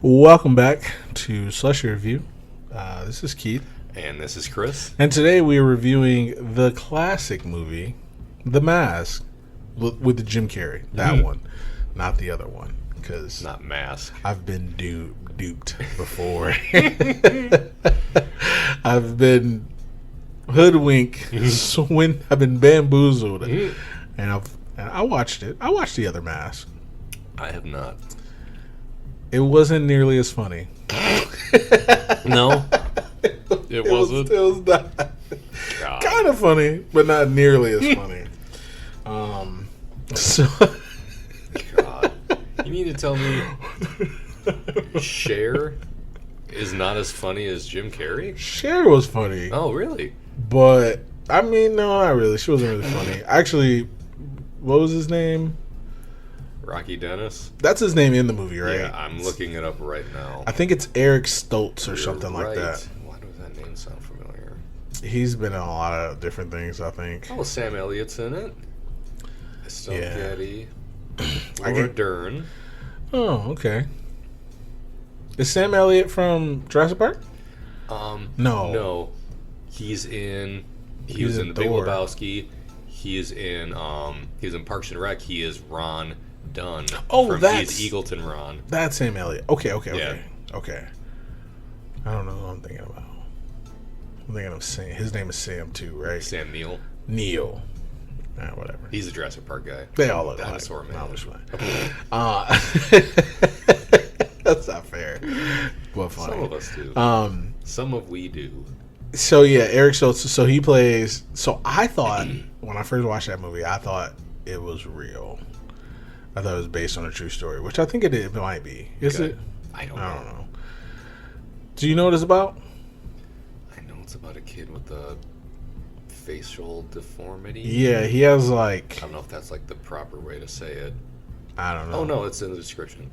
Welcome back to Slushie Review. This is Keith. And this is Chris. And today we are reviewing the classic movie, The Mask, with the Jim Carrey. That one, not the other one. Because not Mask. I've been duped before. I've been hoodwinked. I've been bamboozled. And I watched it. I watched The Other Mask. I have not. It wasn't nearly as funny. No, it wasn't. It was not. Kind of funny, but not nearly as funny. So, God, you mean to tell me Cher is not as funny as Jim Carrey? Cher was funny. Oh, really? But I mean, no, not really. She wasn't really funny. Actually, what was his name? Rocky Dennis? That's his name in the movie, right? Yeah, I'm looking it up right now. I think it's Eric Stoltz or something right. like that. Why does that name sound familiar? He's been in a lot of different things, I think. Oh, Sam Elliott's in it. Estelle Getty. Laura Dern. Oh, okay. Is Sam Elliott from Jurassic Park? No. He was in The Big Lebowski. He is in Parks and Rec. He is Ron Dunn. Oh, he's Eagleton Ron. That's Sam Elliott. Okay. Yeah. Okay. I don't know who I'm thinking about. I'm thinking of Sam. His name is Sam too, right? Sam Neill. Neil. Whatever. He's a Jurassic Park guy. They all look Dinosaur like Man. That's not fair. But funny. Some of us do. Some of we do. So yeah, Eric Stoltz. So he plays. So I thought when I first watched that movie, I thought it was real. I thought it was based on a true story, which I think it might be. Is it? I don't know. Do you know what it's about? I know it's about a kid with a facial deformity. Yeah, he has like. I don't know if that's like the proper way to say it. I don't know. Oh no, it's in the description.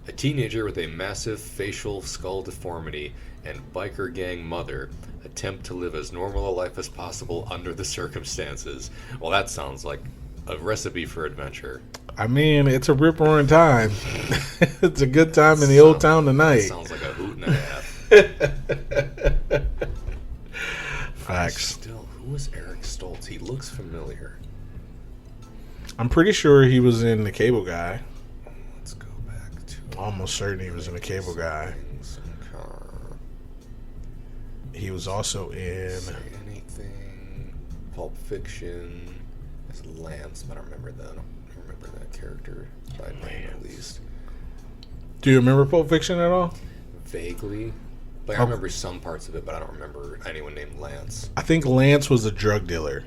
A teenager with a massive facial skull deformity and biker gang mother attempt to live as normal a life as possible under the circumstances. Well, that sounds like a recipe for adventure. I mean, it's a rip-roaring time. It's a good time in the old town tonight. Sounds like a hoot and a half. Facts. Who is Eric Stoltz? He looks familiar. I'm pretty sure he was in The Cable Guy. Let's go back to... Almost certain he was in The Cable Guy. He was also in... Say Anything. Pulp Fiction. As Lance, but I don't remember that. I don't remember that character by name at least. Do you remember Pulp Fiction at all? Vaguely. Like, I remember some parts of it, but I don't remember anyone named Lance. I think Lance was a drug dealer.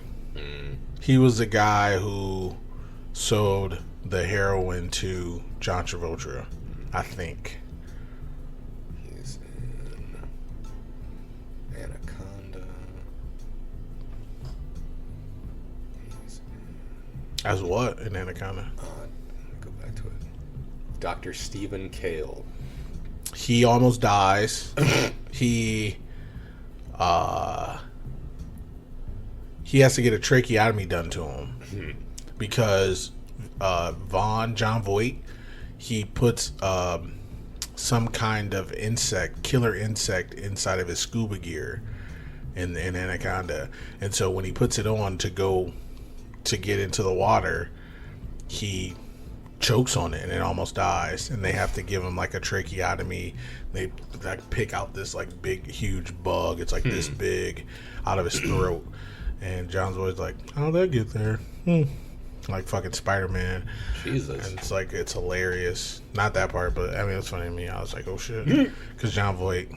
He was the guy who sold the heroin to John Travolta, I think. He's in Anaconda. As what in Anaconda? Let me go back to it. Dr. Stephen Cale. He almost dies. He has to get a tracheotomy done to him because John Voight, he puts some kind of killer insect inside of his scuba gear in Anaconda, and so when he puts it on to get into the water, he chokes on it and it almost dies, and they have to give him like a tracheotomy. They like pick out this like big huge bug, it's like this big, out of his throat, and John's always like, how'd that get there? Like fucking Spider-Man. Jesus. And it's hilarious. Not that part, but I mean it's funny to me. I was like, oh shit, because John Voight,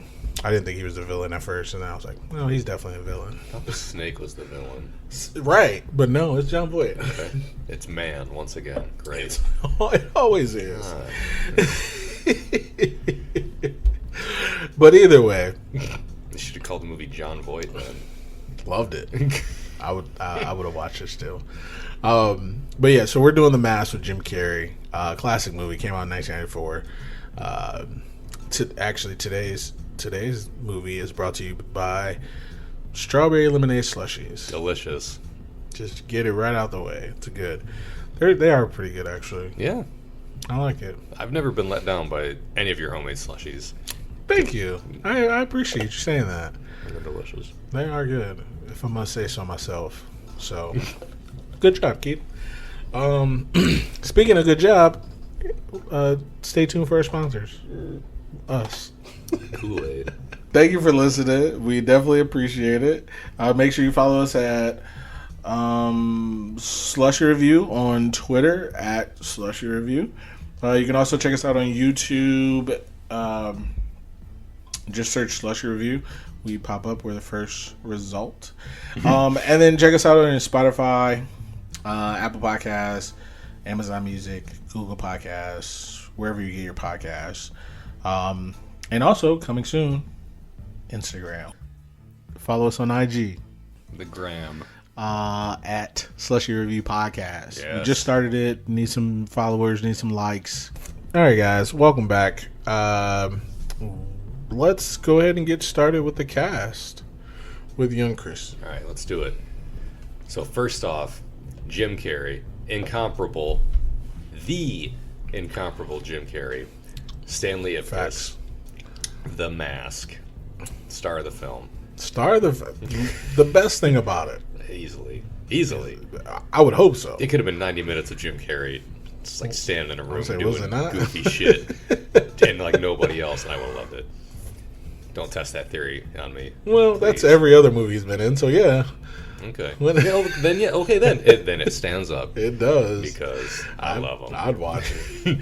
I didn't think he was the villain at first, and then I was like, well, he's definitely a villain. I thought the snake was the villain. Right, but no, it's John Voight. Okay. It's man, once again. Great. It always is. But either way. They should have called the movie John Voight then. Loved it. I would have watched it still. But yeah, so we're doing The Mask with Jim Carrey. Classic movie, came out in 1994. Actually, today's movie is brought to you by strawberry lemonade slushies. Delicious. Just get it right out the way. It's good. They are pretty good, actually. Yeah. I like it. I've never been let down by any of your homemade slushies. Thank you. I appreciate you saying that. They're delicious. They are good, if I must say so myself. So, good job, Keith. Speaking of good job, stay tuned for our sponsors. Us. Kool-Aid. Thank you for listening. We definitely appreciate it. Make sure you follow us at Slushie Review on Twitter at Slushie Review. You can also check us out on YouTube. Just search Slushie Review. We pop up. We're the first result. And then check us out on Spotify, Apple Podcasts, Amazon Music, Google Podcasts, wherever you get your podcasts. And also, coming soon, Instagram. Follow us on IG. The gram. At Slushie Review Podcast. Yes. We just started it. Need some followers. Need some likes. All right, guys. Welcome back. Let's go ahead and get started with the cast with young Chris. All right, let's do it. So first off, Jim Carrey, incomparable, the incomparable Jim Carrey, Stanley Ipkiss, Facts. The Mask, star of the film. The best thing about it. Easily. I would hope so. It could have been 90 minutes of Jim Carrey just like standing in a room say, was it doing not? goofy shit and like nobody else, and I would have loved it. Don't test that theory on me. Well, please. that's every other movie he's been in, so yeah. Okay. When- Then it stands up. It does. Because I love him. I'd watch it.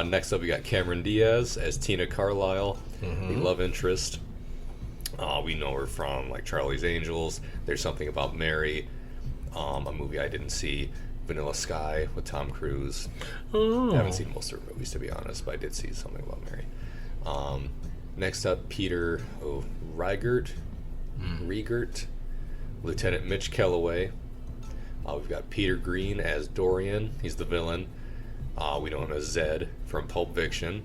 Next up, we got Cameron Diaz as Tina Carlisle, the love interest. We know her from like Charlie's Angels. There's Something About Mary, a movie I didn't see. Vanilla Sky with Tom Cruise. Oh. I haven't seen most of her movies, to be honest, but I did see Something About Mary. Next up, Peter Riegert, Lieutenant Mitch Kellaway. We've got Peter Green as Dorian. He's the villain. We know him as Zed from Pulp Fiction.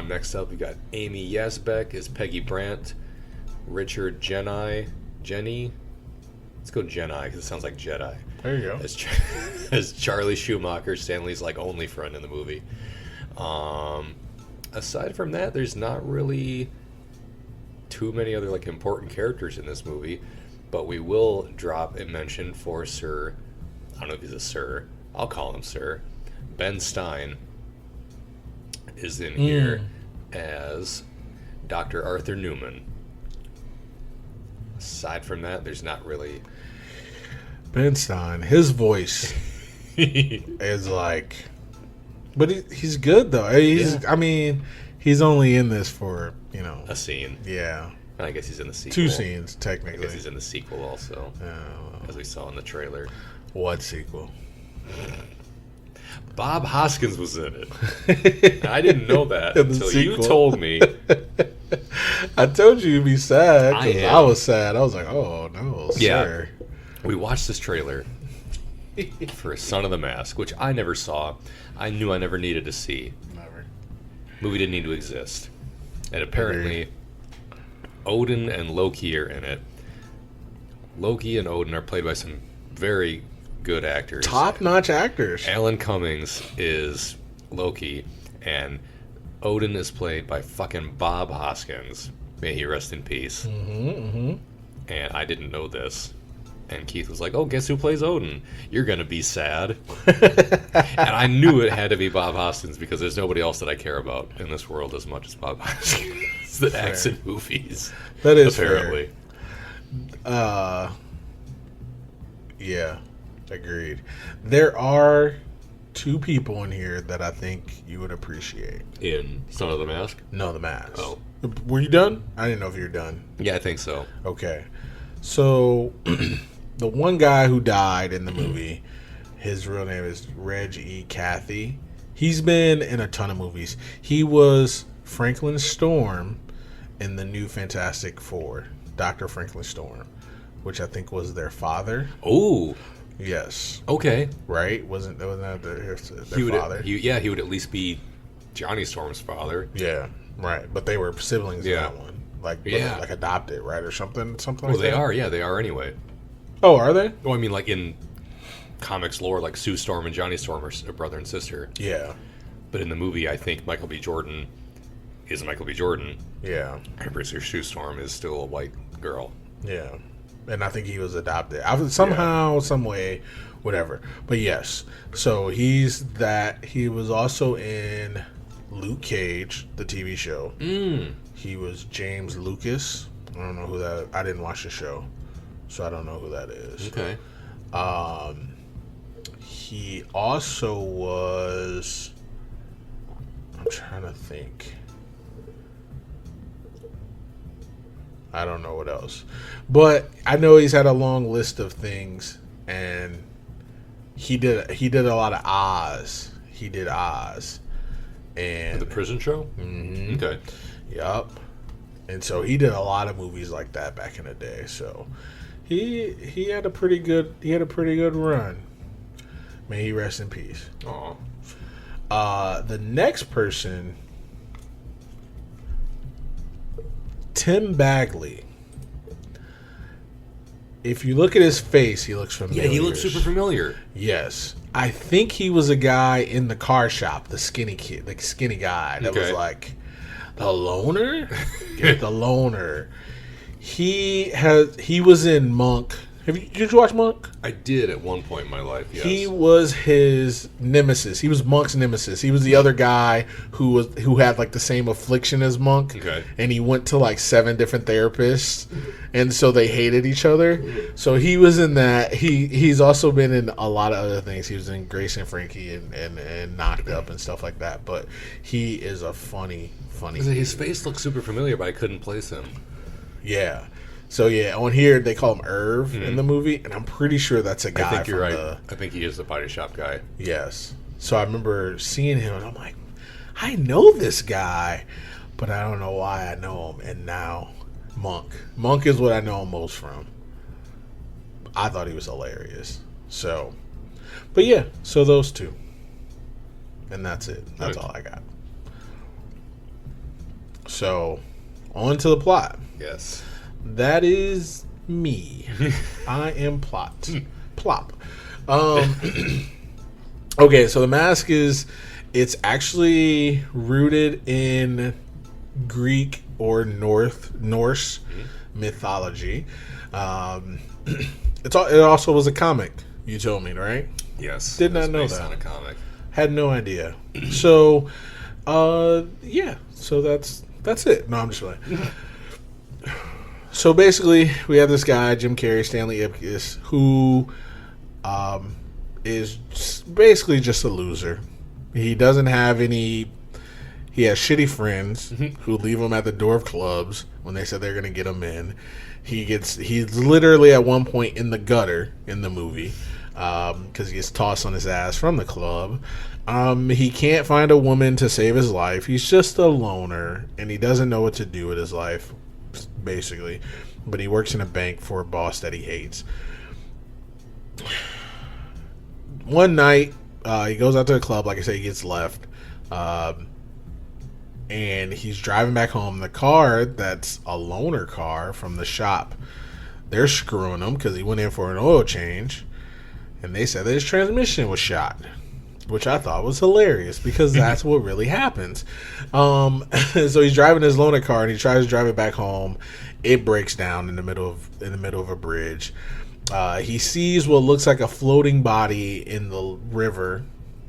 Next up, we got Amy Yasbeck as Peggy Brandt. Richard Jenny. Let's go Jenny because it sounds like Jedi. There you go. As Charlie Schumacher, Stanley's like only friend in the movie. Aside from that, there's not really too many other like important characters in this movie, but we will drop a mention for Sir. I don't know if he's a Sir. I'll call him Sir. Ben Stein is in here as Dr. Arthur Newman. Aside from that, there's not really. Ben Stein, his voice is like, but he's good though. I mean, he's only in this for A scene. Yeah, And I guess he's in the sequel. 2 scenes I technically. guess he's in the sequel also, as we saw in the trailer. What sequel? Bob Hoskins was in it. I didn't know that In the until you sequel. told me. I told you you'd be sad I because am. I was sad. I was like, oh no, Yeah. sir. We watched this trailer for Son of the Mask, which I never saw. I knew I never needed to see. Never. Movie didn't need to exist. And apparently, Odin and Loki are in it. Loki and Odin are played by some very good actors. Top-notch actors. Alan Cummings is Loki, and Odin is played by fucking Bob Hoskins. May he rest in peace. And I didn't know this. And Keith was like, oh, guess who plays Odin? You're going to be sad. And I knew it had to be Bob Hoskins because there's nobody else that I care about in this world as much as Bob Hoskins that acts in movies. That is apparently. fair. Yeah, agreed. There are 2 people in here that I think you would appreciate. In Son of the Mask? No, The Mask. Oh. Were you done? I didn't know if you were done. Yeah, I think so. Okay. So, the one guy who died in the movie, his real name is Reg E. Cathy. He's been in a ton of movies. He was Franklin Storm in the new Fantastic Four, Dr. Franklin Storm, which I think was their father. Oh, Yes. okay. Right? Wasn't that their father? He would at least be Johnny Storm's father. Yeah, right. But they were siblings in Yeah. that one. Like adopted, right? Or something like Well, that. they are. Yeah, they are anyway. Oh, are they? Oh, I mean, like in comics lore, like Sue Storm and Johnny Storm are brother and sister. Yeah. But in the movie, I think Michael B. Jordan is Michael B. Jordan. Yeah. And Sue Storm is still a white girl. Yeah. And I think he was adopted. Somehow, some way, whatever. But yes. So he's that. He was also in Luke Cage, the TV show. He was James Lucas. I don't know who that. I didn't watch the show, so I don't know who that is. Okay. He also was. I'm trying to think. I don't know what else, but I know he's had a long list of things, and he did a lot of Oz. He did Oz, and The prison show. Mm-hmm. Okay. Yup. And so he did a lot of movies like that back in the day. So he had a pretty good run. May he rest in peace. Aw. The next person, Tim Bagley. If you look at his face, he looks familiar. Yeah, he looks super familiar. Yes. I think he was a guy in the car shop, the skinny kid, the skinny guy that was like, the loner? Get the loner. He was in Monk. Did you watch Monk? I did at one point in my life, yes. He was his nemesis. He was Monk's nemesis. He was the other guy who had like the same affliction as Monk. Okay. And he went to like 7 different therapists, and so they hated each other. So he was in that. He's also been in a lot of other things. He was in Grace and Frankie and Knocked Up and stuff like that. But he is a funny. His face looks super familiar, but I couldn't place him. Yeah. So yeah, on here they call him Irv in the movie, and I'm pretty sure that's a guy. I think you're right. I think he is the body shop guy. Yes. So I remember seeing him, and I'm like, I know this guy, but I don't know why I know him. And now, Monk is what I know him most from. I thought he was hilarious. So, but yeah, so those two, and that's it. That's all I got. So, on to the plot. Yes. That is me. I am Plop. Okay, so The Mask it's actually rooted in Greek or Norse mythology. It also was a comic, you told me, right? Yes. Did not know based that. On a comic. Had no idea. So, yeah. So that's it. No, I'm just playing. So basically, we have this guy, Jim Carrey, Stanley Ipkiss, who is basically just a loser. He doesn't have any. He has shitty friends who leave him at the door of clubs when they said they're going to get him in. He's literally at one point in the gutter in the movie because he gets tossed on his ass from the club. He can't find a woman to save his life. He's just a loner, and he doesn't know what to do with his life, basically. But he works in a bank for a boss that he hates. One night, he goes out to the club. Like I said, he gets left. And he's driving back home. The car that's a loaner car from the shop, they're screwing him because he went in for an oil change. And they said that his transmission was shot, which I thought was hilarious because that's what really happens. So he's driving his loaner car and he tries to drive it back home. It breaks down in the middle of a bridge. He sees what looks like a floating body in the river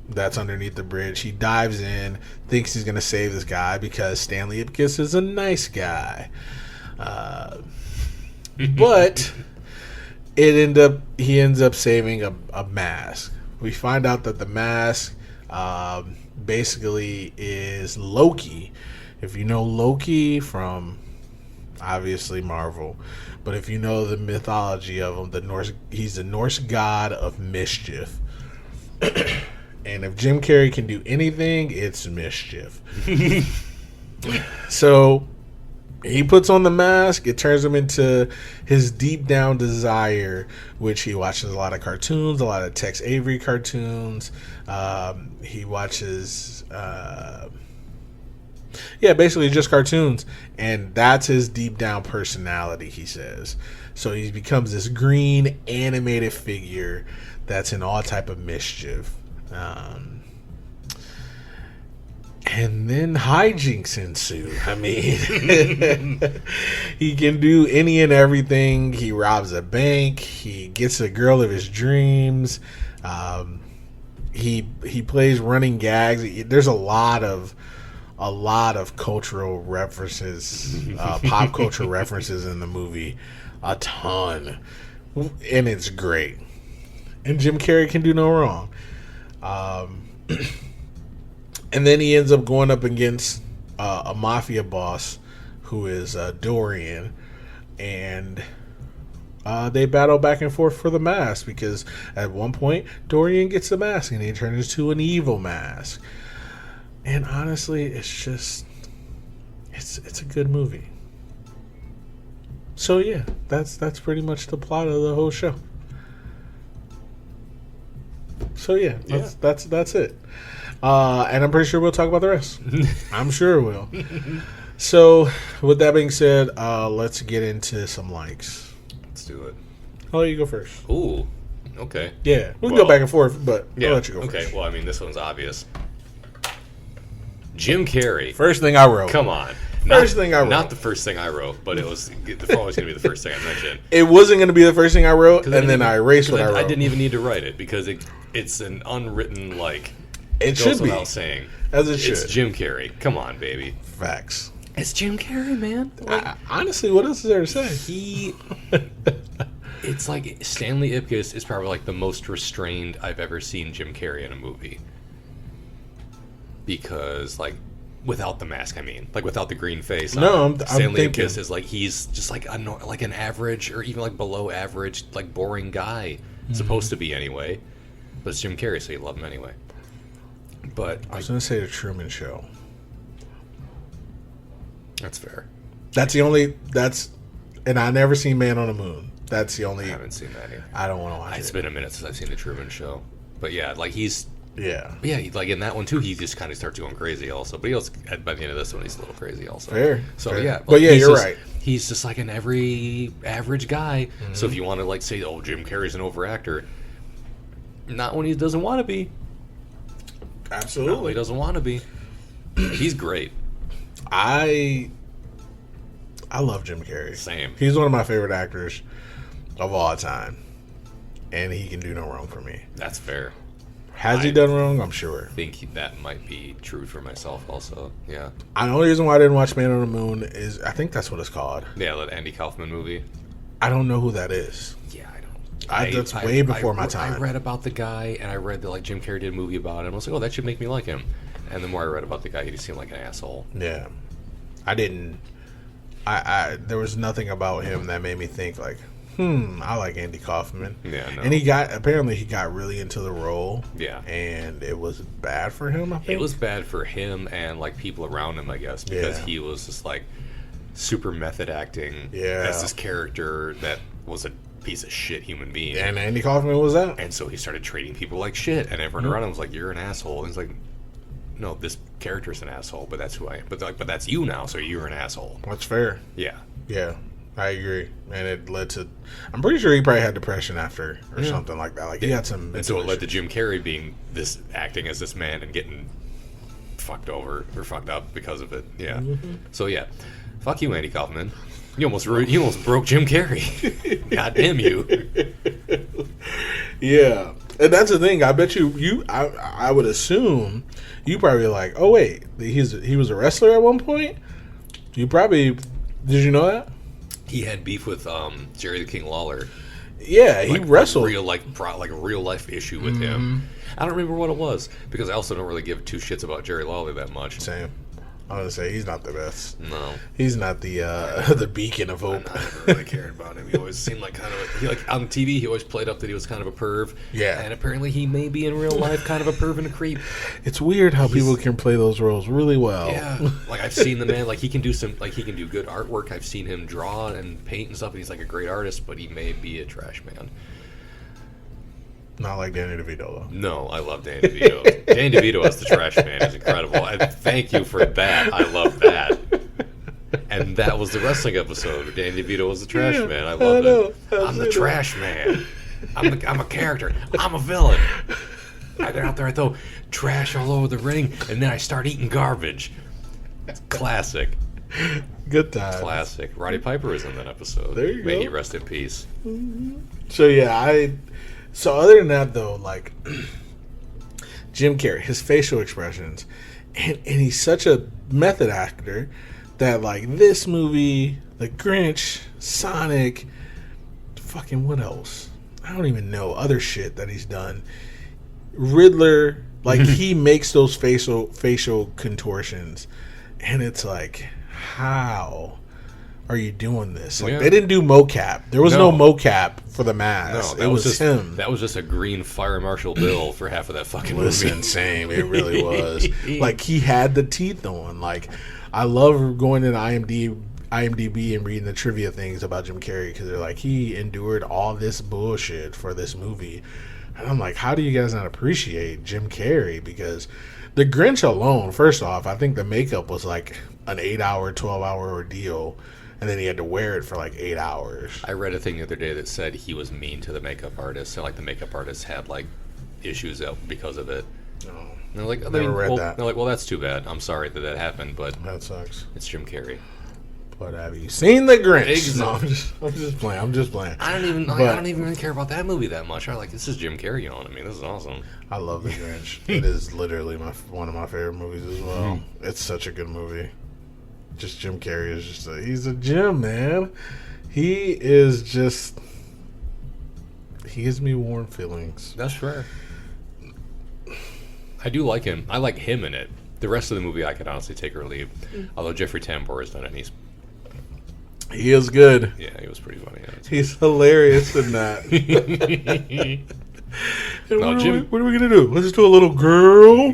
that's underneath the bridge. He dives in, thinks he's going to save this guy because Stanley Ipkiss is a nice guy. But he ends up saving a mask. We find out that the mask basically is Loki. If you know Loki from obviously Marvel, but if you know the mythology of him, he's the Norse god of mischief. And if Jim Carrey can do anything, it's mischief. So he puts on the mask. It turns him into his deep down desire, which he watches a lot of cartoons, a lot of Tex Avery cartoons. He watches, basically just cartoons. And that's his deep down personality, he says. So he becomes this green animated figure that's in all type of mischief. And then hijinks ensue. I mean, he can do any and everything. He robs a bank. He gets a girl of his dreams. He plays running gags. There's a lot of cultural references, pop culture references in the movie, a ton, and it's great. And Jim Carrey can do no wrong. And then he ends up going up against a mafia boss who is Dorian, and they battle back and forth for the mask, because at one point Dorian gets the mask and he turns into an evil mask. And honestly, it's a good movie. So yeah, that's pretty much the plot of the whole show. So yeah, that's it. And I'm pretty sure we'll talk about the rest. I'm sure we'll. So, with that being said, let's get into some likes. Let's do it. I'll let you go first. Ooh, okay. Yeah, we can go back and forth, but I'll let you go okay. first. Well, I mean, this one's obvious. Jim Carrey. First thing I wrote. Come on. First thing I wrote. Not the first thing I wrote, but it was always going to be the first thing I mentioned. It wasn't going to be the first thing I wrote, and then I erased what I wrote. I didn't even need to write it, because it's an unwritten, like... It should be. Without saying. As it should. It's Jim Carrey. Come on, baby. Facts. It's Jim Carrey, man. Like, honestly, what else is there to say? It's like Stanley Ipkiss is probably like the most restrained I've ever seen Jim Carrey in a movie. Because, like, without the mask, I mean. Like, without the green face. No, Stanley thinking. Ipkiss is like, he's just like an average, or even like below average, like boring guy. Mm-hmm. Supposed to be anyway. But it's Jim Carrey, so you love him anyway. But I was going to say The Truman Show. That's fair. And I never seen Man on the Moon. That's the only. I haven't seen that either. I don't want to watch it. It's been a minute since I've seen The Truman Show. But yeah, like he's. Yeah. Yeah, like in that one too, he just kind of starts going crazy also. But by the end of this one, he's a little crazy also. Fair. So fair. yeah. But yeah, you're right. He's just like an average guy. Mm-hmm. So if you want to like say, oh, Jim Carrey's an overactor, not when he doesn't want to be. Absolutely. No, he doesn't want to be. He's great. I love Jim Carrey. Same. He's one of my favorite actors of all time. And he can do no wrong for me. That's fair. Has he done wrong? I'm sure. I think that might be true for myself also. Yeah. The only reason why I didn't watch Man on the Moon is I think that's what it's called. Yeah, that Andy Kaufman movie. I don't know who that is. Yeah, that's way before my time. I read about the guy, and I read that like Jim Carrey did a movie about him. I was like, oh, that should make me like him. And the more I read about the guy, he just seemed like an asshole. Yeah, I didn't. There was nothing about him that made me think like, I like Andy Kaufman. Yeah, no. And he got really into the role. Yeah, and it was bad for him. I think it was bad for him and like people around him, I guess, because he was just like super method acting as this character that was a piece of shit human being. And Andy Kaufman was that. And so he started treating people like shit, and everyone around him was like, "You're an asshole." And he's like, "No, this character's an asshole, but that's who I am. But that's you now, so you're an asshole." That's fair. Yeah. Yeah, I agree. And it led to, I'm pretty sure he probably had depression after or something like that. Like he had some. And so it led to Jim Carrey being acting as this man and getting fucked over or fucked up because of it. Yeah. Mm-hmm. So yeah, fuck you, Andy Kaufman. You almost broke Jim Carrey. God damn you. Yeah. And that's the thing. I bet I would assume you probably like, oh wait, he was a wrestler at one point? Did you know that? He had beef with Jerry the King Lawler. Yeah, he wrestled. Like a real life issue with him. I don't remember what it was, because I also don't really give two shits about Jerry Lawler that much. Same. I was gonna say he's not the best. No, he's not the beacon of hope. I never really cared about him. He always seemed like on TV. He always played up that he was kind of a perv. Yeah, and apparently he may be in real life kind of a perv and a creep. It's weird how people can play those roles really well. Yeah, like I've seen the man. Like he can do good artwork. I've seen him draw and paint and stuff. And he's like a great artist, but he may be a trash man. Not like Danny DeVito, though. No, I love Danny DeVito. Danny DeVito as the trash man is incredible. And thank you for that. I love that. And that was the wrestling episode. Danny DeVito was the trash man. I love it. I'm the trash man. I'm a character. I'm a villain. I get out there, I throw trash all over the ring, and then I start eating garbage. It's classic. Good time. Classic. Roddy Piper was in that episode. There you May go. he rest in peace. So yeah, so other than that though, like Jim Carrey, his facial expressions, and he's such a method actor that like this movie, The Grinch, Sonic, fucking what else? I don't even know other shit that he's done. Riddler, like he makes those facial contortions, and it's like, how are you doing this? Like they didn't do mocap. There was no mocap for the mask. No, it was just him. That was just a green fire marshal bill for half of that fucking movie. Listen, same. It really was. Like he had the teeth on. Like I love going into IMDb and reading the trivia things about Jim Carrey because they're like he endured all this bullshit for this movie. And I'm like, how do you guys not appreciate Jim Carrey? Because The Grinch alone, first off, I think the makeup was like an 8-hour, 12-hour ordeal. And then he had to wear it for like 8 hours. I read a thing the other day that said he was mean to the makeup artist. So like the makeup artist had like issues out because of it. No. And they're like, Never read that. They're like, well, that's too bad. I'm sorry that happened, but That sucks. it's Jim Carrey. But have you seen The Grinch? Exactly. No, I'm just playing. I'm just playing. I don't even really care about that movie that much. I'm like, this is Jim Carrey on. I mean, this is awesome. I love The Grinch. It is literally one of my favorite movies as well. It's such a good movie. Just Jim Carrey is just he's a Jim, man. He gives me warm feelings. That's fair. I do like him. I like him in it. The rest of the movie I could honestly take or leave. Although Jeffrey Tambor has done it, and He is good. he was pretty funny in it. He's hilarious in that. What are we gonna do? Let's do a little girl.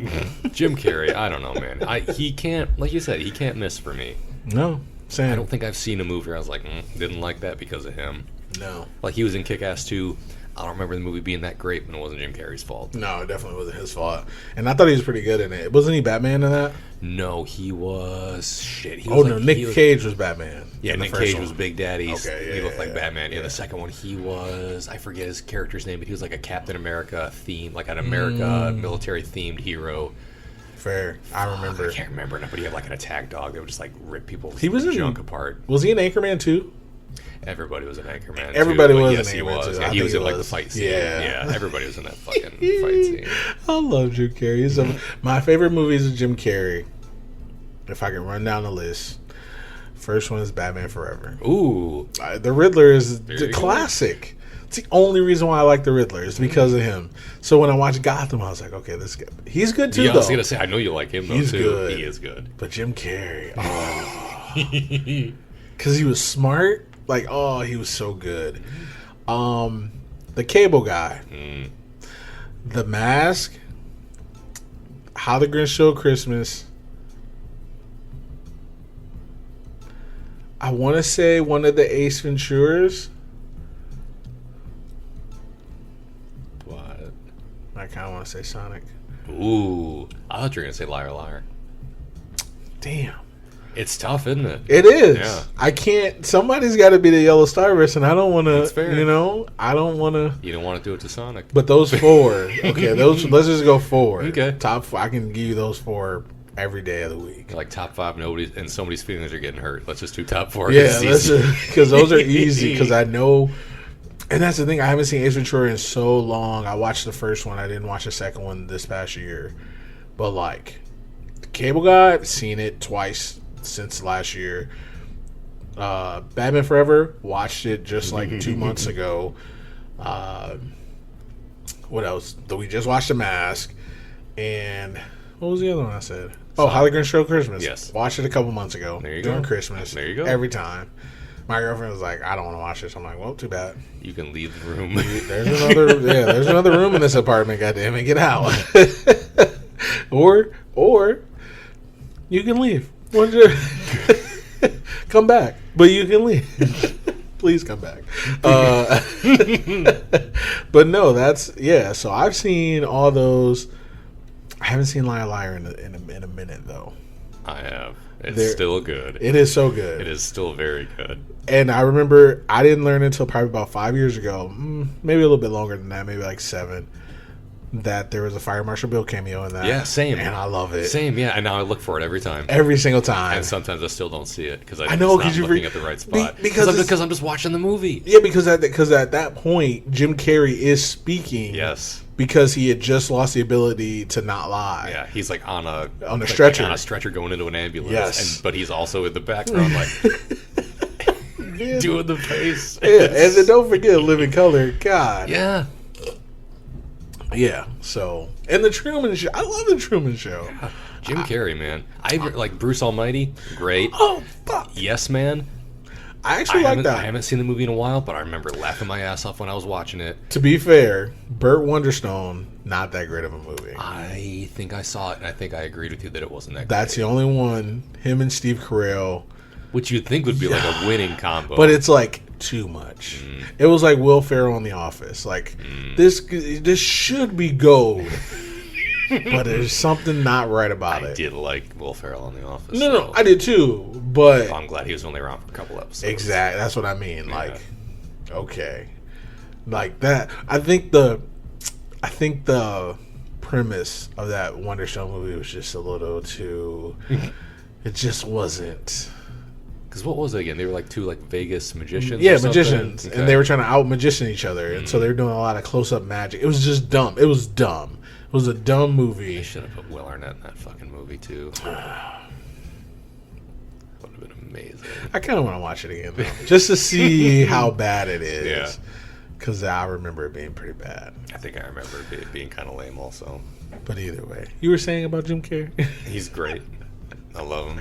Jim Carrey, I don't know, man. He can't, like you said, he can't miss for me. No, same. I don't think I've seen a movie where I was like, didn't like that because of him. No. Like he was in Kick-Ass 2. I don't remember the movie being that great, but it wasn't Jim Carrey's fault. No, it definitely wasn't his fault. And I thought he was pretty good in it. Wasn't he Batman in that? No, he was shit. Nick Cage was Batman. Yeah, Nick Cage was Big Daddy. Okay, He looked like Batman. Yeah, the second one, he was, I forget his character's name, but he was like a Captain America theme, like an America military themed hero. Fair. I remember. I can't remember, but he had like an attack dog that would just like rip people's He was junk apart. Was he in Anchorman too? Everybody was an Anchorman. Everybody too, was yes, in he Anchorman was. too. Yeah, I he was think in he like the was. fight scene. Yeah. Yeah, everybody was in that fucking fight scene. I love Jim Carrey. So my favorite movies of Jim Carrey, if I can run down the list, first one is Batman Forever. Ooh. The Riddler is There the you go. classic. It's the only reason why I like the Riddler is because of him. So when I watched Gotham, I was like, okay, this guy, he's good too. Yeah, I was though. gonna say, I know you like him though He's too. good. He is good. But Jim Carrey, because he was smart. Like, oh, he was so good. The Cable Guy, The Mask, How the Grinch Stole Christmas. I want to say one of the Ace Venturas. What? I kind of want to say Sonic. Ooh. I thought you were gonna say Liar Liar. Damn. It's tough, isn't it? It is. Yeah. I can't. Somebody's got to be the Yellow Starburst, and I don't want That's to. fair. You know, I don't want to. You don't want to do it to Sonic. But those four, okay, those. Let's just go four. Okay. Top. I can give you those four every day of the week. Like top 5, nobody and somebody's feelings are getting hurt. Let's just do top 4. Yeah, because those are easy. Because I know, and that's the thing. I haven't seen Ace Ventura in so long. I watched the first one. I didn't watch the second one this past year. But like, the Cable Guy, I've seen it twice since last year. Batman Forever, watched it just like 2 months ago. What else? We just watched The Mask, and what was the other one I said? Oh, How the Grinch Stole Christmas. Yes. Watched it a couple months ago. There you during go. Christmas. There you go. Every time. My girlfriend was like, I don't want to watch this. I'm like, well, too bad. You can leave the room. There's another room in this apartment, goddammit. Get out. or you can leave. Come back. But you can leave. Please come back. But no, so I've seen all those. I haven't seen Liar Liar in a minute though. I have. It's still good. It is so good. It is still very good. And I remember I didn't learn until probably about 5 years ago, maybe a little bit longer than that, maybe like 7, that there was a Fire Marshal Bill cameo in that. Yeah, same. And I love it. Same, yeah. And now I look for it every time. Every single time. And sometimes I still don't see it because I know because you're looking at the right spot. Because I'm just watching the movie. Yeah, because at that point, Jim Carrey is speaking. Yes. Because he had just lost the ability to not lie. Yeah, he's like on a stretcher. on a stretcher going into an ambulance. Yes. But he's also in the background like doing the face. Yeah, and then don't forget Living Color. God. Yeah. Yeah. So, and the Truman Show. I love the Truman Show. Yeah. Jim Carrey, man. I like Bruce Almighty. Great. Oh fuck. Yes, Man. I actually like that. I haven't seen the movie in a while, but I remember laughing my ass off when I was watching it. To be fair, Burt Wonderstone, not that great of a movie. I think I saw it, and I think I agreed with you that it wasn't that That's great. the only one. Him and Steve Carell. Which you'd think would be like a winning combo. But it's like too much. It was like Will Ferrell in The Office. Like, this should be gold. But there's something not right about it. I did like Will Ferrell in The Office. No, I did too. But I'm glad he was only around for a couple episodes. Exactly. That's what I mean. Yeah. Like, okay, like that. I think the premise of that Wonderstone movie was just a little too. It just wasn't. Because what was it again? They were like two like Vegas magicians. Yeah, or something? magicians, Okay. and they were trying to out magician each other, and so they were doing a lot of close up magic. It was just dumb. It was dumb. It was a dumb movie. They should have put Will Arnett in that fucking movie too. That would have been amazing. I kind of want to watch it again, though, just to see how bad it is. Yeah. Because I remember it being pretty bad. I think I remember it being kind of lame also. But either way, you were saying about Jim Carrey? He's great. I love him.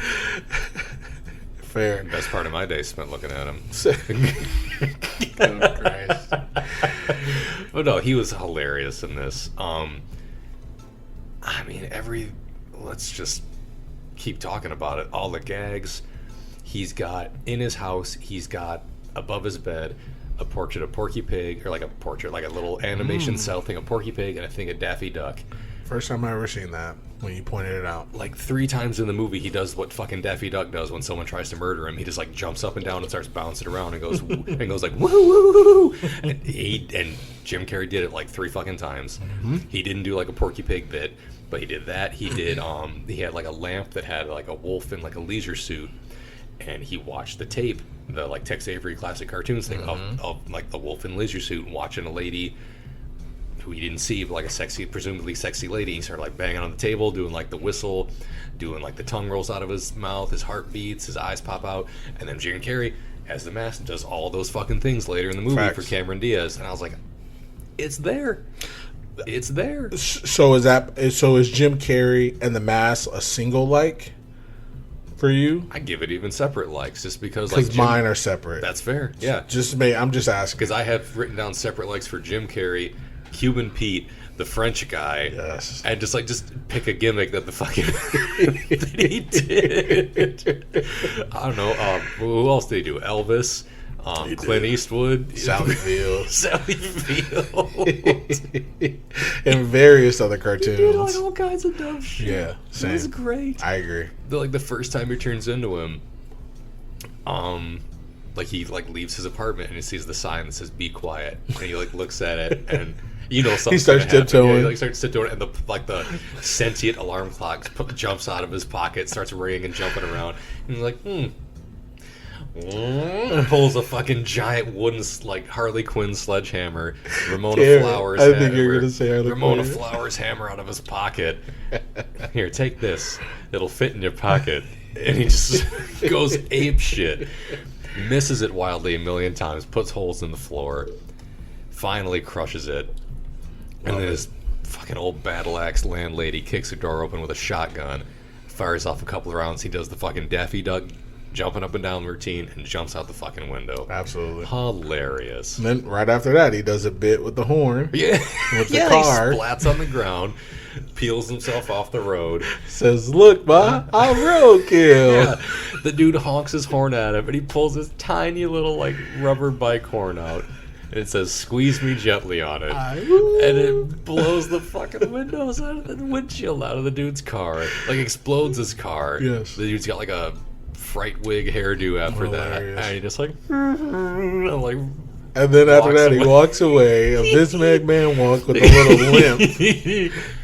Fair. Best part of my day spent looking at him. Oh, Christ. But no, he was hilarious in this. I mean, let's just keep talking about it. All the gags he's got in his house, he's got above his bed a portrait of Porky Pig, or like a portrait, like a little animation cell thing of Porky Pig and a thing of Daffy Duck. First time I ever seen that when you pointed it out. Like 3 times in the movie, he does what fucking Daffy Duck does when someone tries to murder him. He just like jumps up and down and starts bouncing around and goes like woo woo woo. And Jim Carrey did it like 3 fucking times. He didn't do like a Porky Pig bit, but he did that. He did. He had like a lamp that had like a wolf in like a leisure suit, and he watched the tape, the like Tex Avery classic cartoons thing of like the wolf in leisure suit and watching a lady who he didn't see, but like a presumably sexy lady. He started like banging on the table, doing like the whistle, doing like the tongue rolls out of his mouth, his heart beats, his eyes pop out, and then Jim Carrey, as the mask, does all those fucking things later in the movie for Cameron Diaz, and I was like, it's there. It's there. So is Jim Carrey and the Mask a single like for you? I give it even separate likes, just because mine are separate. That's fair. Yeah. I'm just asking Because I have written down separate likes for Jim Carrey, Cuban Pete, the French guy, Yes. and just pick a gimmick that the fucking that he did. I don't know. Who else did he do? Elvis, Clint Eastwood, Sally Field, and various other cartoons. He did like all kinds of dumb shit. Yeah, same. It was great. I agree. The first time he turns into him, he leaves his apartment and he sees the sign that says "Be quiet," and he looks at it and. Something. He starts tiptoeing. Yeah, he starts tiptoeing, and the sentient alarm clock jumps out of his pocket, starts ringing and jumping around. And he's like, pulls a fucking giant wooden Harley Quinn sledgehammer. Ramona Flowers. I think you're gonna say Harley Ramona Quinn. Flowers hammer out of his pocket. Here, take this. It'll fit in your pocket. And he just goes ape shit. Misses it wildly a million times. Puts holes in the floor. Finally crushes it. And then this fucking old battle axe landlady kicks the door open with a shotgun, fires off a couple of rounds. He does the fucking Daffy Duck jumping up and down routine and jumps out the fucking window. Absolutely. Hilarious. And then right after that, he does a bit with the horn. Yeah. With the car. He splats on the ground, peels himself off the road. Says, "Look, ma, I'm roadkill." Yeah. The dude honks his horn at him, and he pulls his tiny little rubber bike horn out. And it says, "Squeeze me gently" on it. And it blows the fucking windows out of the windshield out of the dude's car. Explodes his car. Yes. The dude's got a fright wig hairdo after Hilarious. that. And he just like, I'm like, and then after that, he away. walks away. A Vince McMahon walk with a little limp.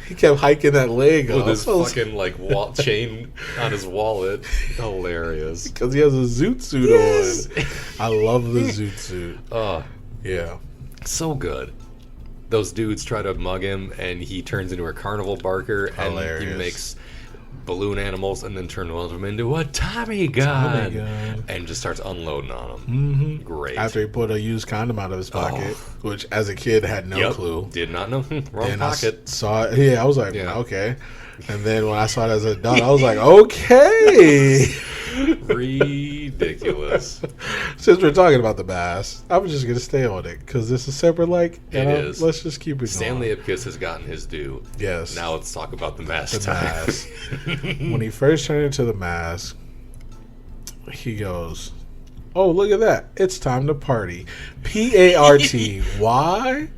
He kept hiking that leg with up. his fucking like chain on his wallet. Hilarious. Because he has a zoot suit on. I love the zoot suit. Oh, Yeah. so good. Those dudes try to mug him, and he turns into a carnival barker, and Hilarious. he makes balloon animals, and then turns one of them into a Tommy gun, and just starts unloading on them. Mm-hmm. Great. After he put a used condom out of his pocket, which as a kid had no clue. Did not know. Wrong And pocket. I saw it. Yeah, I was like, Yeah. okay. And then when I saw it as an adult, I was like, okay. Ridiculous. Since we're talking about the mask, I'm just going to stay on it because this is separate. Like, It is. Let's just keep it Stanley going. Ipkiss has gotten his due. Yes. Now let's talk about the mask. The mask. When he first turned into the mask, he goes, "Oh, look at that. It's time to party." P-A-R-T. Why?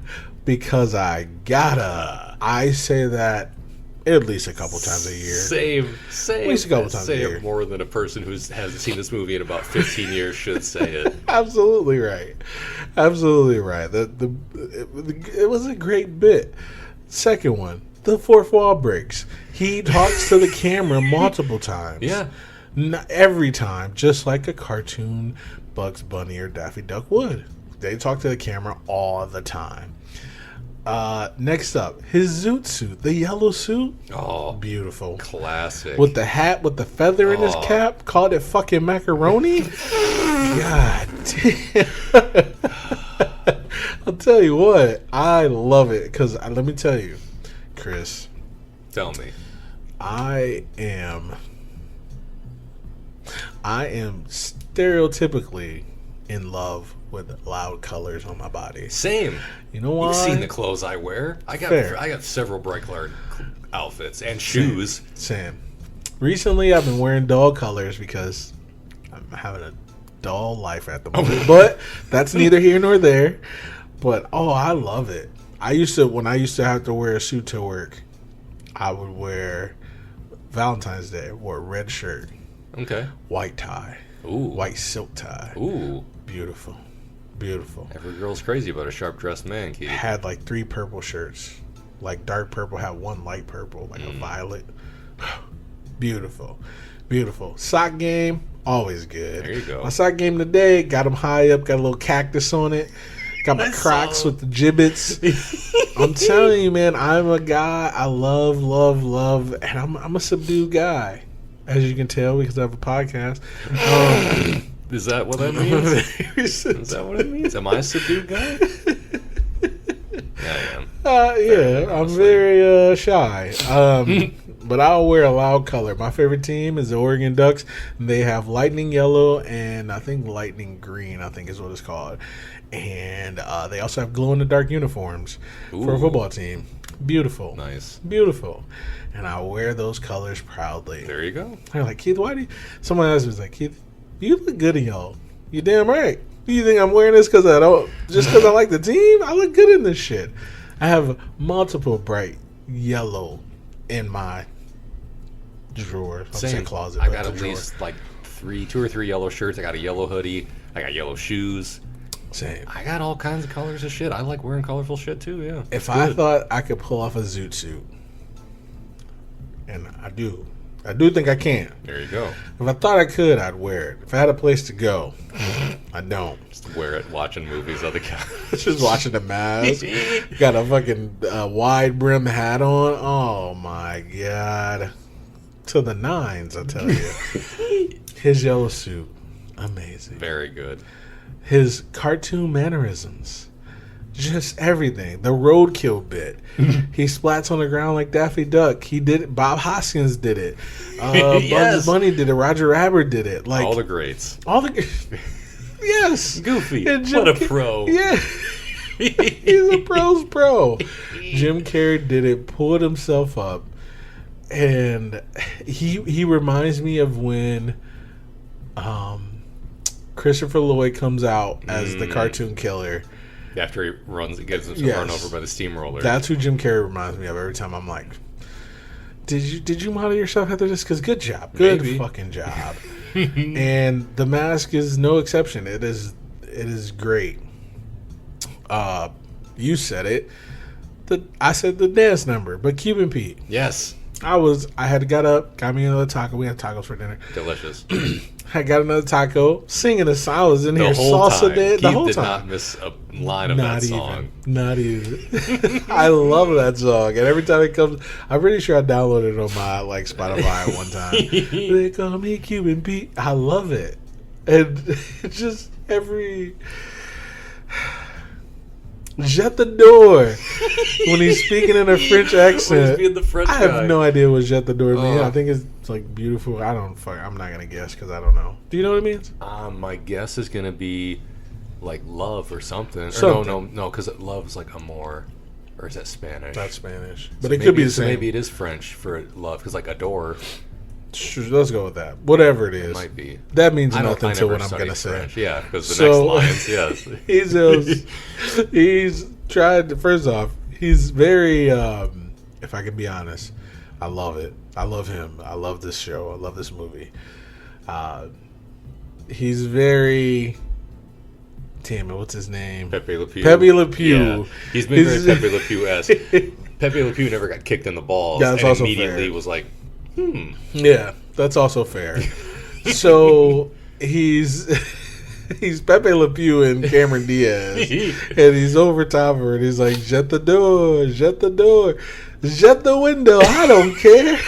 Because I gotta. I say that at least a couple times a year. Same. At least a couple times a say year. it more than a person who hasn't seen this movie in about 15 years should say it. Absolutely right. Absolutely right. It was a great bit. Second one, the fourth wall breaks. He talks to the camera multiple times. Yeah. Not every time, just like a cartoon Bugs Bunny or Daffy Duck would. They talk to the camera all the time. Next up, his zoot suit, the yellow suit. Oh, Beautiful. classic. With the hat with the feather in his cap, called it fucking macaroni. God damn. I'll tell you what, I love it because let me tell you, Chris, Tell me. I am stereotypically in love with loud colors on my body. Same. You know why? You've seen the clothes I wear. I got several bright colored outfits and shoes. Same. Recently, I've been wearing dull colors because I'm having a dull life at the moment. But that's neither here nor there. But I love it. When I used to have to wear a suit to work, I would wear Valentine's Day. I wore a red shirt, Okay. white tie, Ooh. white silk tie. Ooh. Beautiful, beautiful. Every girl's crazy about a sharp dressed man, Keith. Had like 3 purple shirts, like dark purple. Had 1 light purple, like a violet. Beautiful, beautiful. Sock game, always good. There you go. My sock game today, got them high up, got a little cactus on it. Got my Crocs with the gibbets. I'm telling you, man, I'm a guy. I love, and I'm a subdued guy, as you can tell because I have a podcast. Is that what that means? Is that what it means? Am I a subdued guy? Yeah, I am. Yeah, I'm very shy. But I'll wear a loud color. My favorite team is the Oregon Ducks. They have lightning yellow and I think lightning green, I think is what it's called. And they also have glow-in-the-dark uniforms for a football team. Beautiful. Nice. Beautiful. And I wear those colors proudly. There you go. They're like, Keith, why do you... Someone else was like, Keith, you look good in yellow. You damn right. Do you think I'm wearing this because I don't... Just because I like the team? I look good in this shit. I have multiple bright yellow in my drawer. Same. Closet. I but got it's at a drawer. least like 2 or 3 yellow shirts. I got a yellow hoodie. I got yellow shoes. Same. I got all kinds of colors of shit. I like wearing colorful shit too, yeah. If I thought I could pull off a zoot suit, and I do think I can. There you go. If I thought I could, I'd wear it. If I had a place to go, I don't. Just wear it watching movies on the couch. Just watching the mask. Got a fucking wide brim hat on. Oh my god. To the nines, I tell you. His yellow suit, amazing. Very good. His cartoon mannerisms, just everything. The roadkill bit. He splats on the ground like Daffy Duck. He did it. Bob Hoskins did it. Yes. Bugs Bunny did it. Roger Rabbit did it. Like All the greats. yes. Goofy. And Jim What a pro. Yeah. He's a pro's pro. Jim Carrey did it, pulled himself up, and he reminds me of when Christopher Lloyd comes out as the cartoon killer. After he gets run over by the steamroller. That's who Jim Carrey reminds me of every time. I'm like, did you model yourself after this? Because good job, good Maybe. fucking job. And The Mask is no exception. It is great. You said it. I said the dance number, but Cuban Pete. Yes. I had got up, got me another taco. We had tacos for dinner. Delicious. I got another taco, singing a song. I was in here whole salsa time. dance the whole Keith did time. not miss a line of that song. Not even. I love that song, and every time it comes, I'm pretty sure I downloaded it on my Spotify at one time. They call me Cuban Pete. I love it, and it's just every. Shut the door when he's speaking in a French accent. Being the French I have no idea what "shut the door" means. I think it's like beautiful. I'm not gonna guess because I don't know. Do you know what it means? My guess is gonna be like love or something. Something. Or no, because love is like amor, or is that Spanish? That's Spanish, but So it could be the so same. maybe it is French for love, because like adore Sure, let's go with that. Whatever it is, might be. that means I nothing to never what I'm studied gonna say. French. Yeah, because the So- next lines, yes. he's tried to, first off, he's very if I can be honest, I love it. I love him. I love this show. I love this movie. He's very, damn it, what's his name? Pepe Le Pew. Pepe Le Pew. Yeah. He's been very Pepe Le Pew-esque. Pepe Le Pew never got kicked in the balls, Yeah, that's and also immediately fair. was like, Yeah, that's also fair. So he's Pepe Le Pew and Cameron Diaz, and he's over top of her, and he's like, "Shut the door, shut the door, shut the window. I don't care."